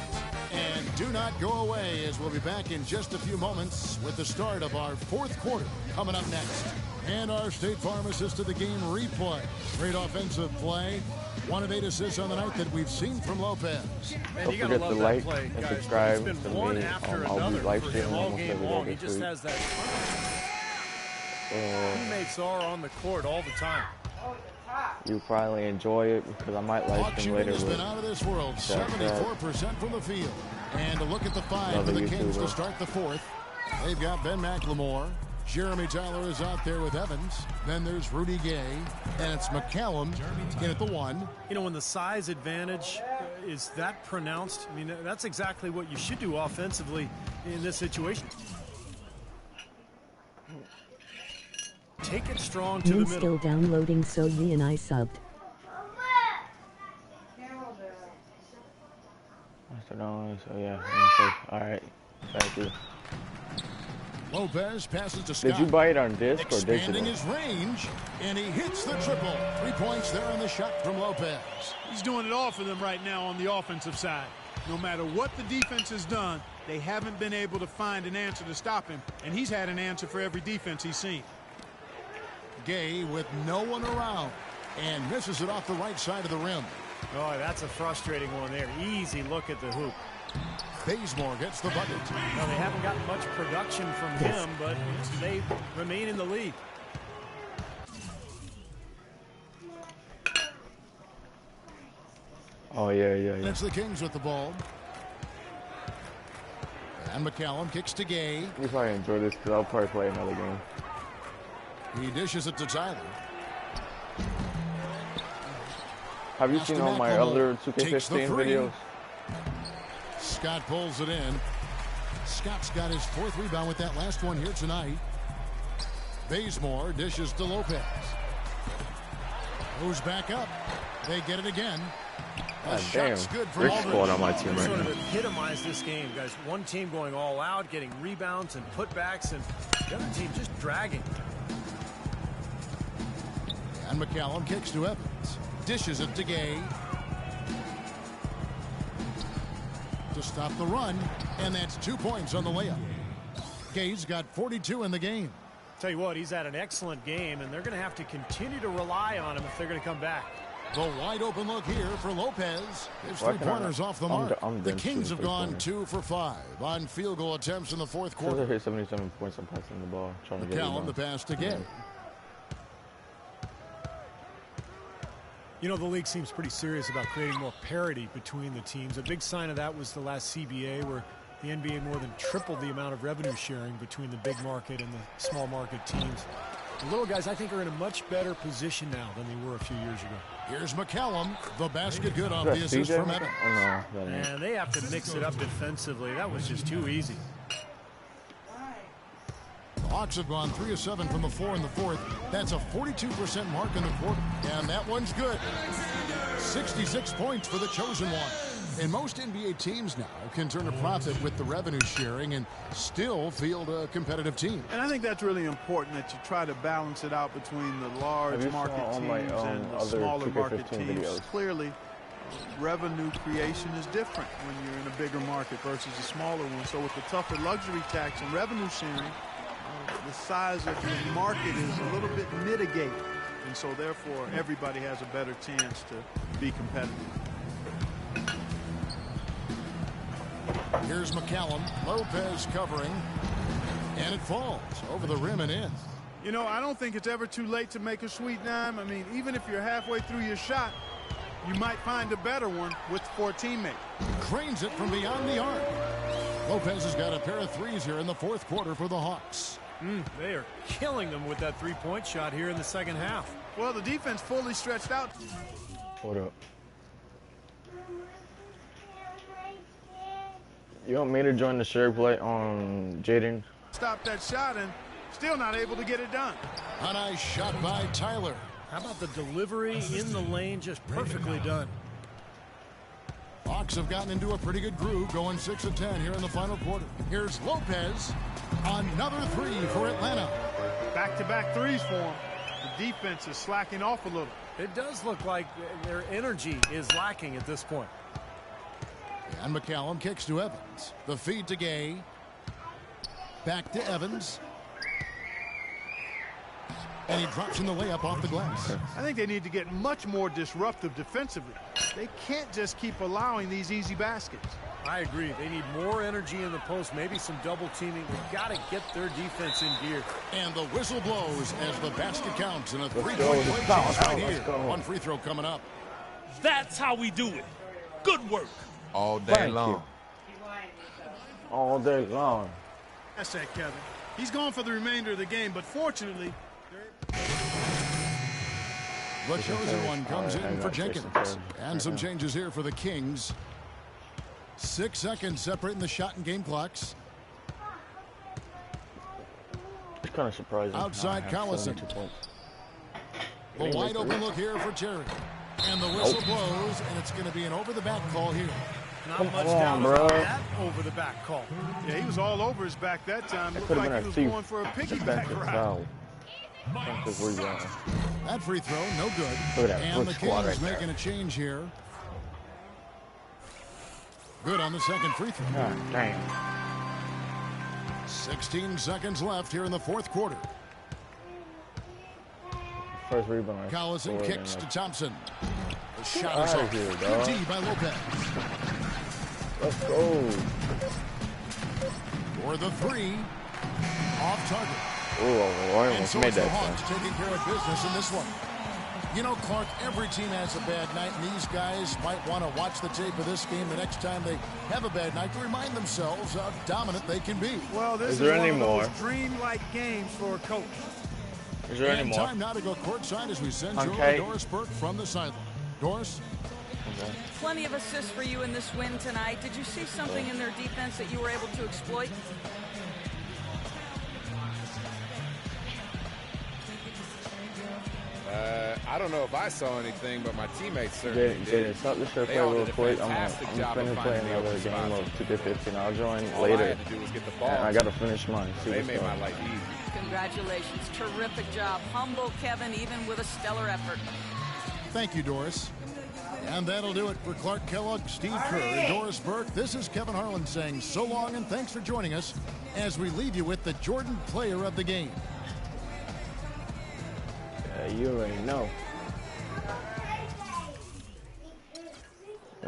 And do not go away, as we'll be back in just a few moments with the start of our fourth quarter coming up next. And our State Farm assist of the game replay. Great offensive play. 1 of 8 assists on the night that we've seen from Lopez. Man, Don't you gotta forget love to that like play, and guys. subscribe It's been to one me. after I'll be another live for streaming him all almost game every day long. He this just week. has that. Teammates are on the court all the time. You probably enjoy it because I might live Hawk stream shooting later. has been With out of this world, 74% from the field. And a look at the 5 Love for the the Kings YouTuber. to start the fourth. They've got Ben McLemore. Jeremy Tyler is out there with Evans. Then there's Rudy Gay. And it's McCallum in at the 1. You know, when the size advantage is that pronounced, I mean, that's exactly what you should do offensively in this situation. Take it strong to the Min middle. still downloading, so Yi and I subbed. So yeah. Alright. Thank you. Lopez passes to Scott. Did you buy it on disc or Expanding digital? his range. And he hits the triple. 3 points there on the shot from Lopez. He's doing it all for them right now on the offensive side. No matter what the defense has done, they haven't been able to find an answer to stop him, and he's had an answer for every defense he's seen. Gay with no one around. And misses it off the right side of the rim. Oh, that's a frustrating one there. Easy look at the hoop. Bazemore gets the bucket. Now, they haven't gotten much production from him, but they remain in the lead. Oh yeah. It's the Kings with the ball. And McCallum kicks to Gay. You probably enjoy this because I'll probably play another game. He dishes it to Tyler. Have you Pass seen to all my McLemore. other Takes the 2K15 three. videos? Scott pulls it in. Scott's got his 4th rebound with that last one here tonight. Bazemore dishes to Lopez. Goes back up. They get it again. A God shot's damn. good from Rick Aldridge. squad on my team right Sort now. of epitomize this game, guys. One team going all out, getting rebounds and putbacks, and the other team just dragging. And McCallum kicks to Evans. Dishes it to Gay. To stop the run. And that's 2 points on the layup. Gay's got 42 in the game. Tell you what, he's had an excellent game, and they're going to have to continue to rely on him if they're going to come back. The wide open look here for Lopez. His Why 3 can't I- pointers off the I'm mark. d- I'm The done Kings shooting have gone 3-pointers. 2 for 5 on field goal attempts in the fourth Because I quarter. hit 77 points, I'm passing the ball, trying to get McCallum, the rebounds. pass to Gay. You know, the league seems pretty serious about creating more parity between the teams. A big sign of that was the last CBA, where the NBA more than tripled the amount of revenue sharing between the big market and the small market teams. The little guys, I think, are in a much better position now than they were a few years ago. Here's McCallum. The basket good off Is the that assist CJ? from Evans. Oh, no, that ain't. And they have to mix it up defensively. That was just too easy. The Hawks have gone 3 of 7 from the floor in the fourth. That's a 42% mark in the quarter. And that one's good. 66 points for the chosen one. And most NBA teams now can turn a profit with the revenue sharing and still field a competitive team. And I think that's really important, that you try to balance it out between the large Have you market saw all my, teams and the other smaller 2K15 market teams. videos? Clearly, revenue creation is different when you're in a bigger market versus a smaller one. So with the tougher luxury tax and revenue sharing, the size of the market is a little bit mitigated. And so therefore, everybody has a better chance to be competitive. Here's McCallum. Lopez covering. And it falls over the rim and in. You know, I don't think it's ever too late to make a sweet dime. I mean, even if you're halfway through your shot, you might find a better one with 4 teammates. Cranes it from beyond the arc. Lopez has got a pair of threes here in the fourth quarter for the Hawks. They are killing them with that three-point shot here in the second half. Well, the defense fully stretched out. Hold up. You want me to join the share play on Jaden? Stop that shot and still not able to get it done. A nice shot by Tyler. How about the delivery in the lane? Just perfectly done. Hawks have gotten into a pretty good groove, going 6 of 10 here in the final quarter. Here's Lopez. Another 3 for Atlanta. Back-to-back threes for him. The defense is slacking off a little. It does look like their energy is lacking at this point. And McCallum kicks to Evans. The feed to Gay. Back to Evans. And he drops in the layup off the glass. I think they need to get much more disruptive defensively. They can't just keep allowing these easy baskets. I agree. They need more energy in the post, maybe some double teaming. They've got to get their defense in gear. And the whistle blows as the basket counts in a go. three-point play Foul, chase right let's here. go. One free throw coming up. That's how we do it. Good work. All day Thank long. you. All day long. That's that, Kevin. He's gone for the remainder of the game, but fortunately, The chosen one comes I in for got Jason Jenkins. Terry And right some now. changes here for the Kings. 6 seconds separating the shot and game clocks. It's kind of surprising. Outside I have Collison. 72 points. The Anyway, wide open three. look here for Jerry. And the whistle blows, and it's going to be an over-the-back call here. Not Come much on, doubt bro. about that over the back call. yeah, he was all over his back that time. It Looked could have like been he a was thief. going for a piggyback Defensive ride. foul. Defensive rebound. That free throw, no good. Look at that And the foot squad Kings right there. making a change here. Good on the second free throw. God dang. 16 seconds left here in the fourth quarter. First rebound. I Collison scored kicks in, to like, Thompson. The shot Get is outta off. here, Good dog. D by Lopez. Let's go. For the 3. Off target. Oh, I And almost so made it's the that Hawks time. taking care of business in this one. You know, Clark, every team has a bad night, and these guys might want to watch the tape of this game the next time they have a bad night to remind themselves how dominant they can be. Well, this Is there one any of more? those dream-like games for a coach. Is there any And more? time now to go courtside as we send you over Okay. to Doris Burke from the sideline. Doris? Okay. Plenty of assists for you in this win tonight. Did you see something in their defense that you were able to exploit? I don't know if I saw anything, but my teammates certainly Jaden, did. stop the share They play all real did a quick. I'm fantastic job of finna play finding the another open game spots. of 2K15. I'll join All I later. had to do was get the ball. And I gotta finish mine. See They what's made up. my life easy. Congratulations. Terrific job. Humble Kevin, even with a stellar effort. Thank you, Doris. And that'll do it for Clark Kellogg, Steve Kerr, and Doris Burke. This is Kevin Harlan saying so long and thanks for joining us as we leave you with the Jordan Player of the Game. Yeah, you already know.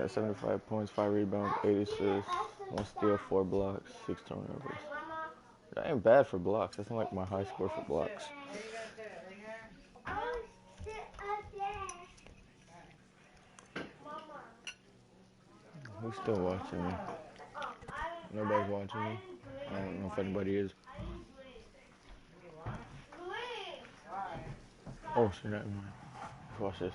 Got 75 points, 5 rebounds, 8 assists, 1 steal, 4 blocks, 6 turnovers. That ain't bad for blocks. That's not like my high score for blocks. Who's still watching me? Nobody's watching me. I don't know if anybody is. Oh, shit, never mind. Let's watch this.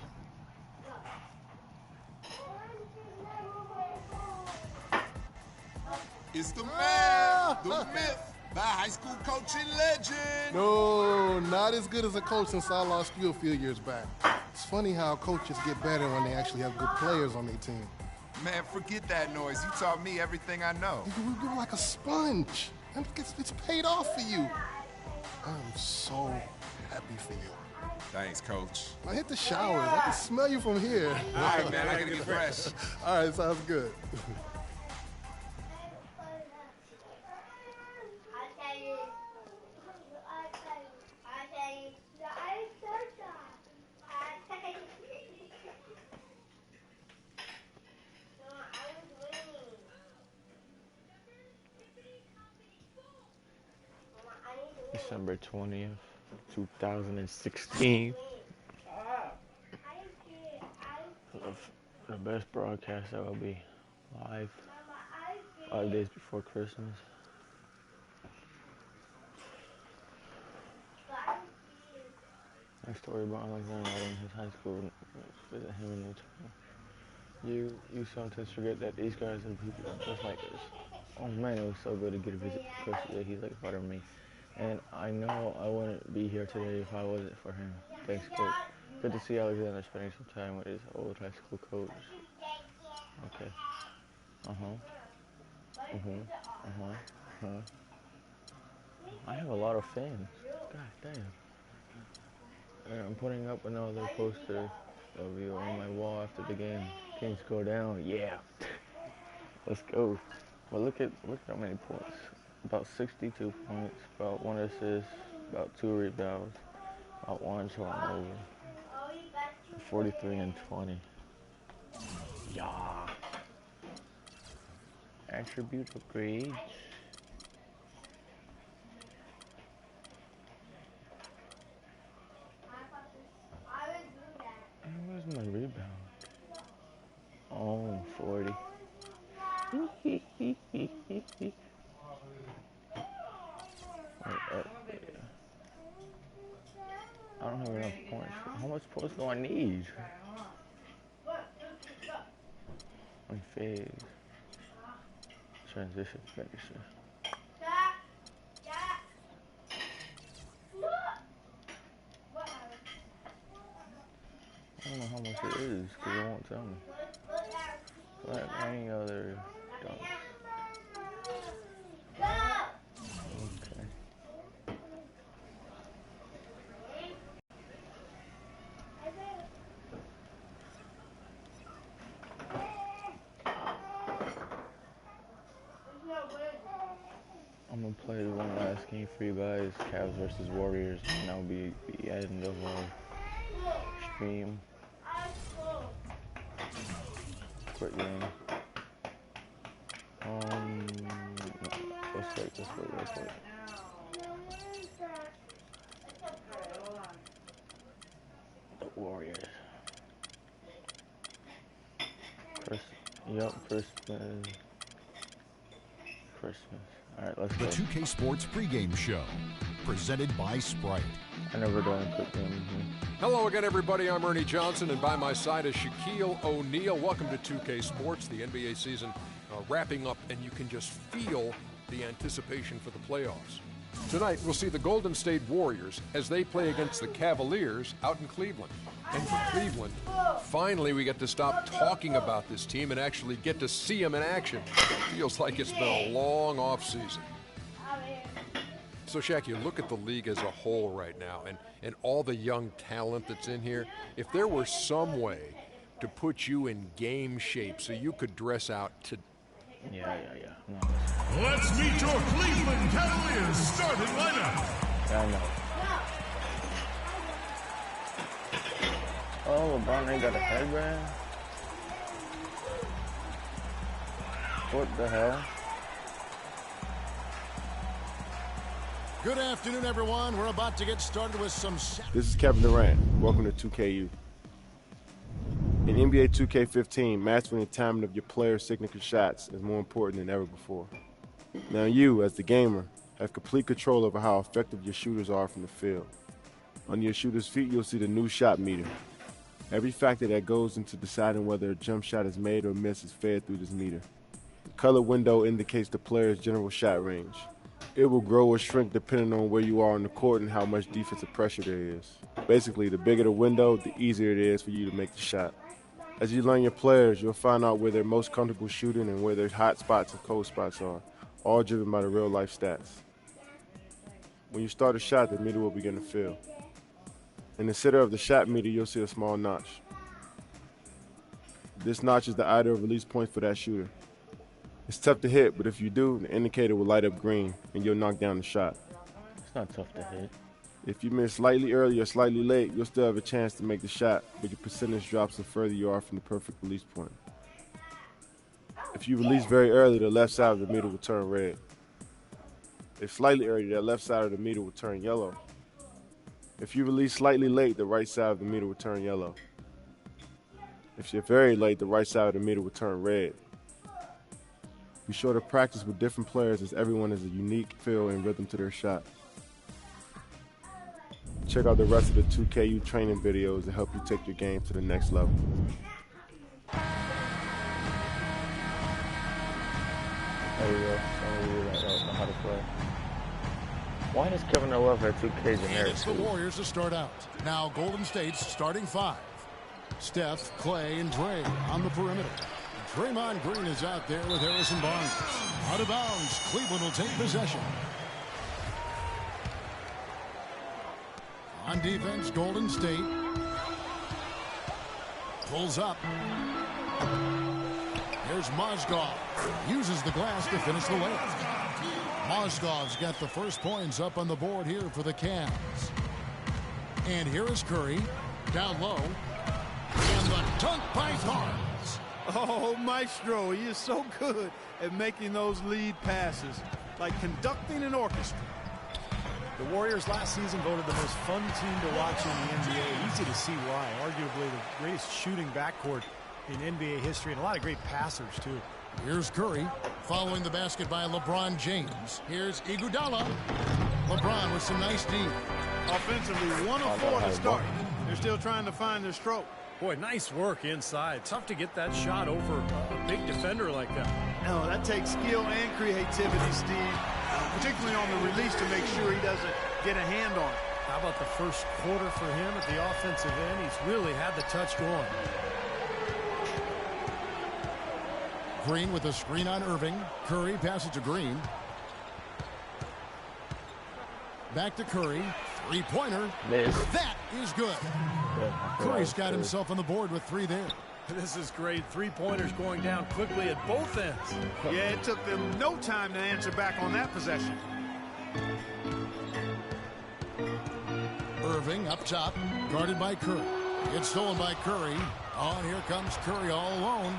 It's the man, the myth, the high school coaching legend. No, not as good as a coach since I lost you a few years back. It's funny how coaches get better when they actually have good players on their team. Man, forget that noise. You taught me everything I know. You're like a sponge. And it's paid off for you. I'm so happy for you. Thanks, Coach. I hit the showers. I can smell you from here. All right, man, I gotta get fresh. All right, sounds good. December 20th, 2016. The best broadcast that will be live 5 days before Christmas. My story about Alexander in his high school, visit him in Newtown. You sometimes forget that these guys are people just like us. Oh man, it was so good to get a visit to Chris today. He's like a part of me. And I know I wouldn't be here today if I wasn't for him. Thanks, Coach. Good to see Alexander spending some time with his old high school coach. Okay. I have a lot of fans. God damn. And I'm putting up another poster of you on my wall after the game. Kings go down. Yeah. Let's go. Well, look at how many points. About 62 points, about 1 assist, about 2 rebounds, about 1 turnover, 43 and 20. Yeah. Attribute upgrades. Where's my rebound? Oh, 40. I don't have enough points. How much points do I need? On phase. Transition finisher. I don't know how much it is because it won't tell me. Like any other dump. I'm gonna play one last game for you guys, Cavs versus Warriors, and that'll be the end of our stream. Quick game. Let's wait. The Warriors. Christmas. All right, let's go. The 2K Sports pregame show, presented by Sprite. I never done a quick game. Hello again, everybody. I'm Ernie Johnson, and by my side is Shaquille O'Neal. Welcome to 2K Sports, the NBA season wrapping up, and you can just feel the anticipation for the playoffs. Tonight, we'll see the Golden State Warriors as they play against the Cavaliers out in Cleveland. And for Cleveland, finally we get to stop talking about this team and actually get to see them in action. Feels like it's been a long offseason. So, Shaq, you look at the league as a whole right now and all the young talent that's in here. If there were some way to put you in game shape so you could dress out to... Yeah. No. Let's meet your Cleveland Cavaliers starting lineup. Yeah, I know. Oh, LeBron ain't got a headband. What the hell? Good afternoon, everyone. We're about to get started with some... This is Kevin Durant. Welcome to 2KU. In NBA 2K15, mastering the timing of your players' signature shots is more important than ever before. Now you, as the gamer, have complete control over how effective your shooters are from the field. On your shooter's feet, you'll see the new shot meter. Every factor that goes into deciding whether a jump shot is made or missed is fed through this meter. The color window indicates the player's general shot range. It will grow or shrink depending on where you are on the court and how much defensive pressure there is. Basically, the bigger the window, the easier it is for you to make the shot. As you learn your players, you'll find out where they're most comfortable shooting and where their hot spots and cold spots are, all driven by the real-life stats. When you start a shot, the meter will begin to fill. In the center of the shot meter, you'll see a small notch. This notch is the ideal release point for that shooter. It's tough to hit, but if you do, the indicator will light up green, and you'll knock down the shot. It's not tough to hit. If you miss slightly early or slightly late, you'll still have a chance to make the shot, but your percentage drops the further you are from the perfect release point. If you release very early, the left side of the meter will turn red. If slightly early, the left side of the meter will turn yellow. If you release slightly late, the right side of the meter will turn yellow. If you're very late, the right side of the meter will turn red. Be sure to practice with different players as everyone has a unique feel and rhythm to their shot. Check out the rest of the 2KU training videos to help you take your game to the next level. There we go. Some of you that don't know how to play. Why does Kevin Love have 2K generic? It's the Warriors to start out. Now Golden State's starting five. Steph, Clay, and Dre on the perimeter. Draymond Green is out there with Harrison Barnes. Out of bounds, Cleveland will take possession. On defense, Golden State pulls up. Here's Mozgov. Uses the glass to finish the layup. Mozgov's got the first points up on the board here for the Cavs. And here is Curry. Down low. And the dunk by Barnes. Oh, Maestro, he is so good at making those lead passes, like conducting an orchestra. The Warriors last season voted the most fun team to watch in the NBA. Easy to see why. Arguably the greatest shooting backcourt in NBA history, and a lot of great passers, too. Here's Curry, following the basket by LeBron James. Here's Iguodala. LeBron with some nice D. Offensively, 1 of 4 to start. They're still trying to find their stroke. Boy, nice work inside. Tough to get that shot over a big defender like that. No, that takes skill and creativity, Steve, particularly on the release to make sure he doesn't get a hand on it. How about the first quarter for him at the offensive end? He's really had the touch going. Green with a screen on Irving. Curry passes to Green. Back to Curry. Three-pointer. That is good. Curry's got himself on the board with 3 there. This is great. 3-pointers going down quickly at both ends. Yeah, it took them no time to answer back on that possession. Irving up top, guarded by Curry. It's stolen by Curry. Oh, and here comes Curry all alone.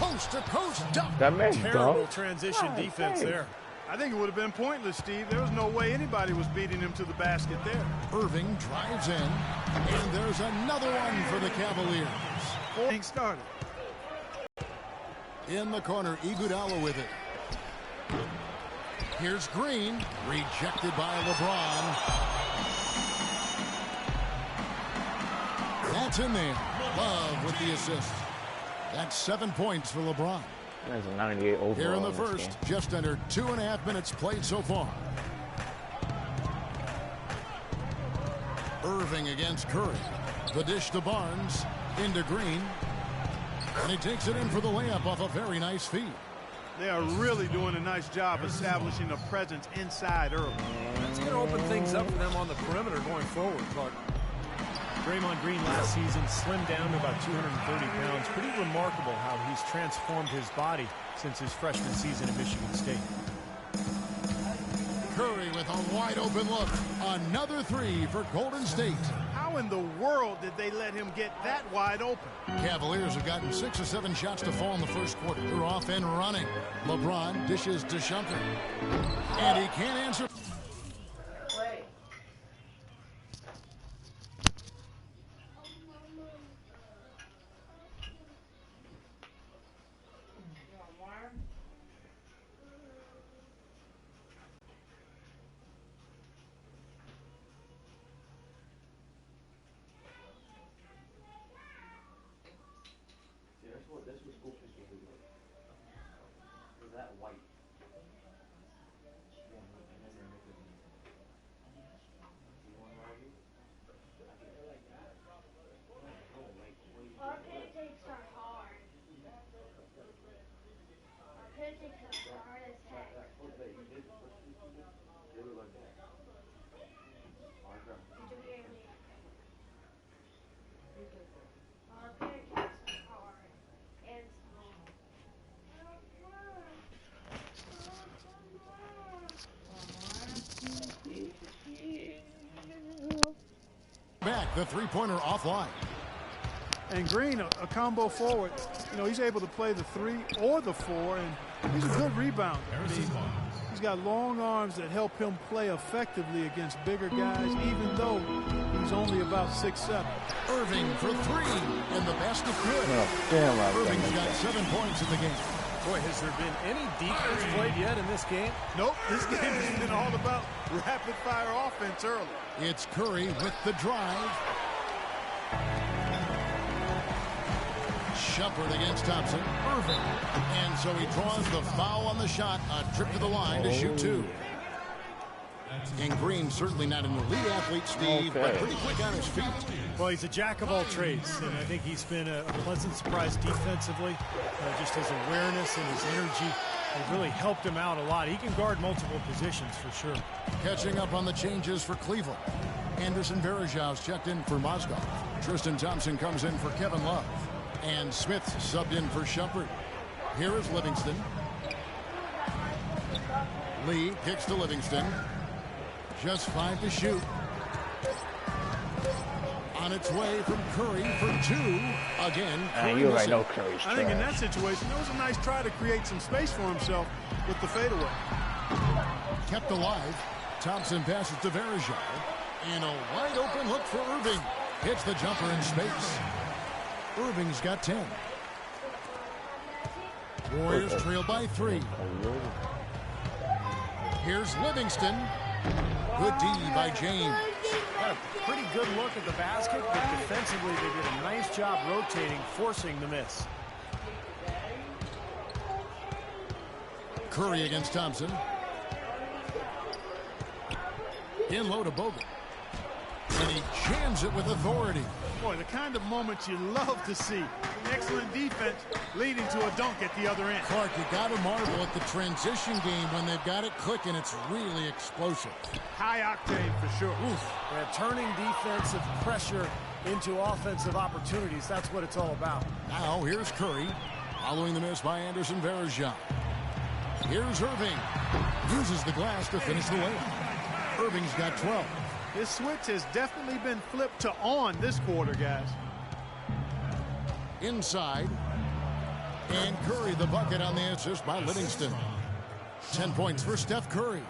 Coast-to-coast dunk. That man's terrible transition defense there. I think it would have been pointless, Steve. There was no way anybody was beating him to the basket there. Irving drives in, and there's another one for the Cavaliers. Things started. In the corner, Iguodala with it. Here's Green, rejected by LeBron. That's in there. Love with the assist. That's 7 points for LeBron. That's a 98 overall. Here in the first, just under 2.5 minutes played so far. Irving against Curry. The dish to Barnes. Into Green. And he takes it in for the layup off a very nice feed. They are really doing a nice job establishing a presence inside early. That's going to open things up for them on the perimeter going forward, Clark. Draymond Green last season slimmed down to about 230 pounds. Pretty remarkable how he's transformed his body since his freshman season at Michigan State. Curry with a wide open look. Another 3 for Golden State. How How in the world did they let him get that wide open? Cavaliers have gotten 6 or 7 shots to fall in the first quarter. They're off and running. LeBron dishes to Shumpert. And he can't answer. Back, the three-pointer offline. And Green, a combo forward, you know, he's able to play the 3 or the 4, and he's a good rebounder. He's got long arms that help him play effectively against bigger guys, even though he's only about 6'7". Irving for 3, and the basket good. Irving's got 7 points in the game. Boy, has there been any defense played yet in this game? Nope, this game has been all about rapid-fire offense early. It's Curry with the drive. Shumpert against Thompson. Irving. And so he draws the foul on the shot. A trip to the line to shoot 2. And Green certainly not an elite athlete, Steve, but pretty quick on his feet. Well, he's a jack of all trades, and I think he's been a pleasant surprise defensively. Just his awareness and his energy have really helped him out a lot. He can guard multiple positions for sure. Catching up on the changes for Cleveland. Anderson Varejão's checked in for Mozgov. Tristan Thompson comes in for Kevin Love. And Smith subbed in for Shumpert. Here is Livingston. Lee kicks to Livingston. Just 5 to shoot. On its way from Curry for 2. Again, Curry you already know Curry's I think in that situation, that was a nice try to create some space for himself with the fadeaway. Kept alive. Thompson passes to Varejão. And a wide open look for Irving. Hits the jumper in space. Irving's got 10. Warriors trail by 3. Here's Livingston. Good D by James. Got a pretty good look at the basket, but defensively they did a nice job rotating, forcing the miss. Curry against Thompson. In low to Bogut. And he jams it with authority. Boy, the kind of moments you love to see. Excellent defense leading to a dunk at the other end. Clark, you got to marvel at the transition game when they've got it clicking. It's really explosive. High octane for sure. Oof. Turning defensive pressure into offensive opportunities. That's what it's all about. Now here's Curry following the miss by Anderson Varejão. Here's Irving. Uses the glass to finish the layup. Irving's got 12. His switch has definitely been flipped to on this quarter, guys. Inside. And Curry the bucket on the assist by Livingston. 10 points for Steph Curry.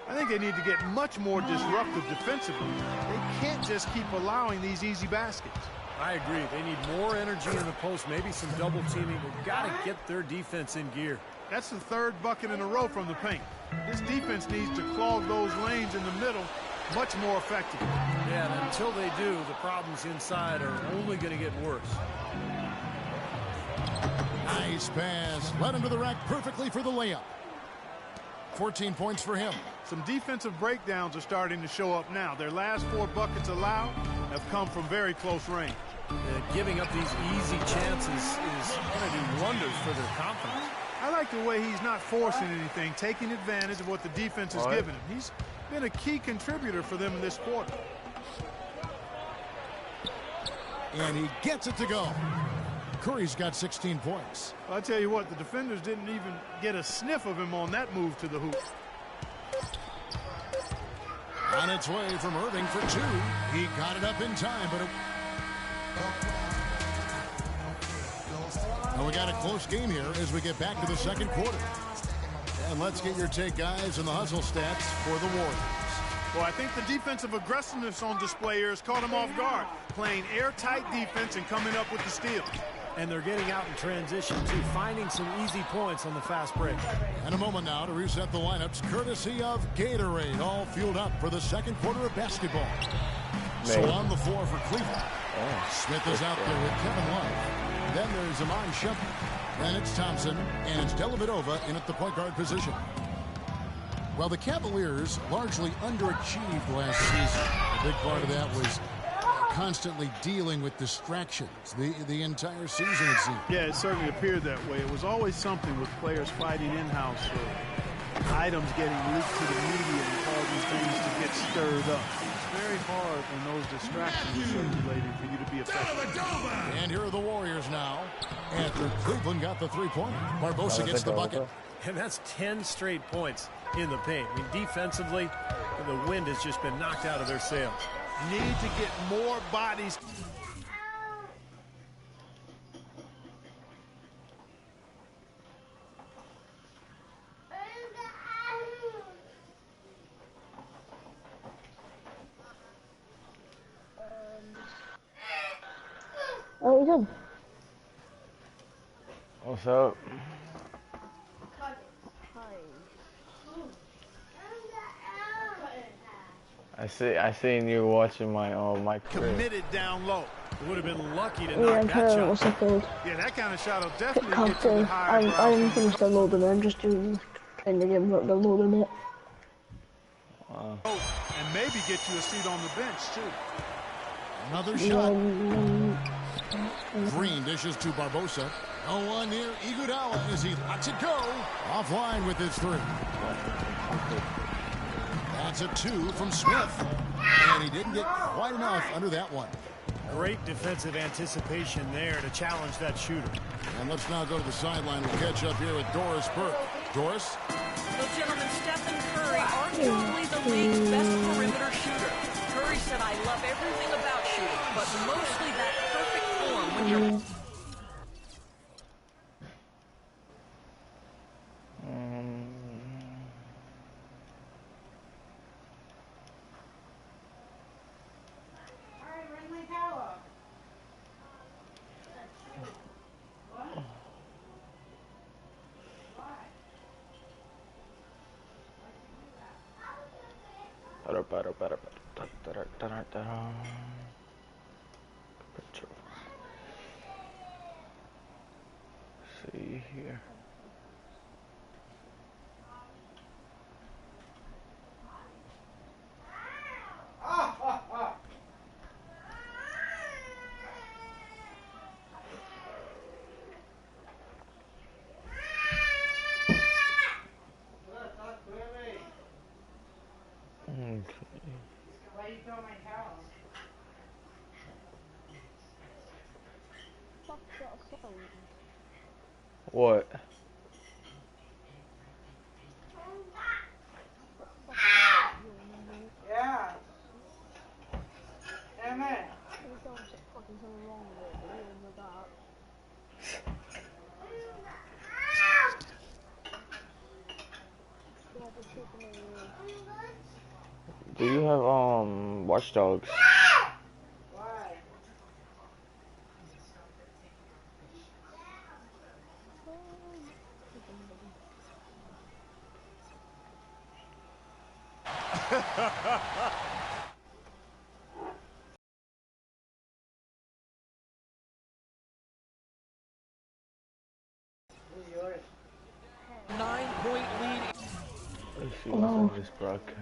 I think they need to get much more disruptive defensively. They can't just keep allowing these easy baskets. I agree. They need more energy in the post, maybe some double teaming. They've got to get their defense in gear. That's the 3rd bucket in a row from the paint. This defense needs to clog those lanes in the middle much more effectively. Yeah, and until they do, the problems inside are only going to get worse. Nice pass. Led him to the rack perfectly for the layup. 14 points for him. Some defensive breakdowns are starting to show up now. Their last 4 buckets allowed have come from very close range. Giving up these easy chances is going to do wonders for their confidence. I like the way he's not forcing anything, taking advantage of what the defense has given him. He's been a key contributor for them in this quarter. And he gets it to go. Curry's got 16 points. I'll tell you what, the defenders didn't even get a sniff of him on that move to the hoop. On its way from Irving for two. He got it up in time, but we got a close game here as we get back to the second quarter. And let's get your take, guys, on the hustle stats for the Warriors. Well, I think the defensive aggressiveness on display here has caught them off guard, playing airtight defense and coming up with the steal. And they're getting out in transition, too, finding some easy points on the fast break. And a moment now to reset the lineups, courtesy of Gatorade, all fueled up for the second quarter of basketball. So on the floor for Cleveland. Smith is out there with Kevin Love. Then there's Iman Shumpert. Then it's Thompson, and it's Dellavedova in at the point guard position. Well, the Cavaliers largely underachieved last season. A big part of that was constantly dealing with distractions the entire season, it seemed. Yeah, it certainly appeared that way. It was always something with players fighting in-house or items getting leaked to the media and causing things to get stirred up. It's very hard when those distractions are circulating for you to be effective. And here are the Warriors now. After Cleveland got the three-pointer, Barbosa gets the bucket. And that's 10 straight points in the paint. I mean, defensively, the wind has just been knocked out of their sails. Need to get more bodies. Oh, he's in. What's up? I seen you watching my my career. Committed down low. Would have been lucky to knock that shot. What's it called? Yeah, that kind of shot will definitely Can't get you the high. I haven't finished downloading it. I'm just doing trying to get him downloading it. And maybe get you a seat on the bench too. Another shot. Green dishes to Barbosa. No one near Iguodala as he lets it go. Offline with his three. That's a two from Smith. And he didn't get quite enough under that one. Great defensive anticipation there to challenge that shooter. And let's now go to the sideline. We'll catch up here with Doris Burke. Doris? Well, gentlemen, Stephen Curry, arguably the league's best perimeter shooter. Curry said, I love everything about shooting, but mostly that perfect form when you're... See here. Why you throw my towel? What? Yeah. Damn it. Do you have Watch Dogs? Why? Yours. 9-point lead. Let's see what's on this broadcast.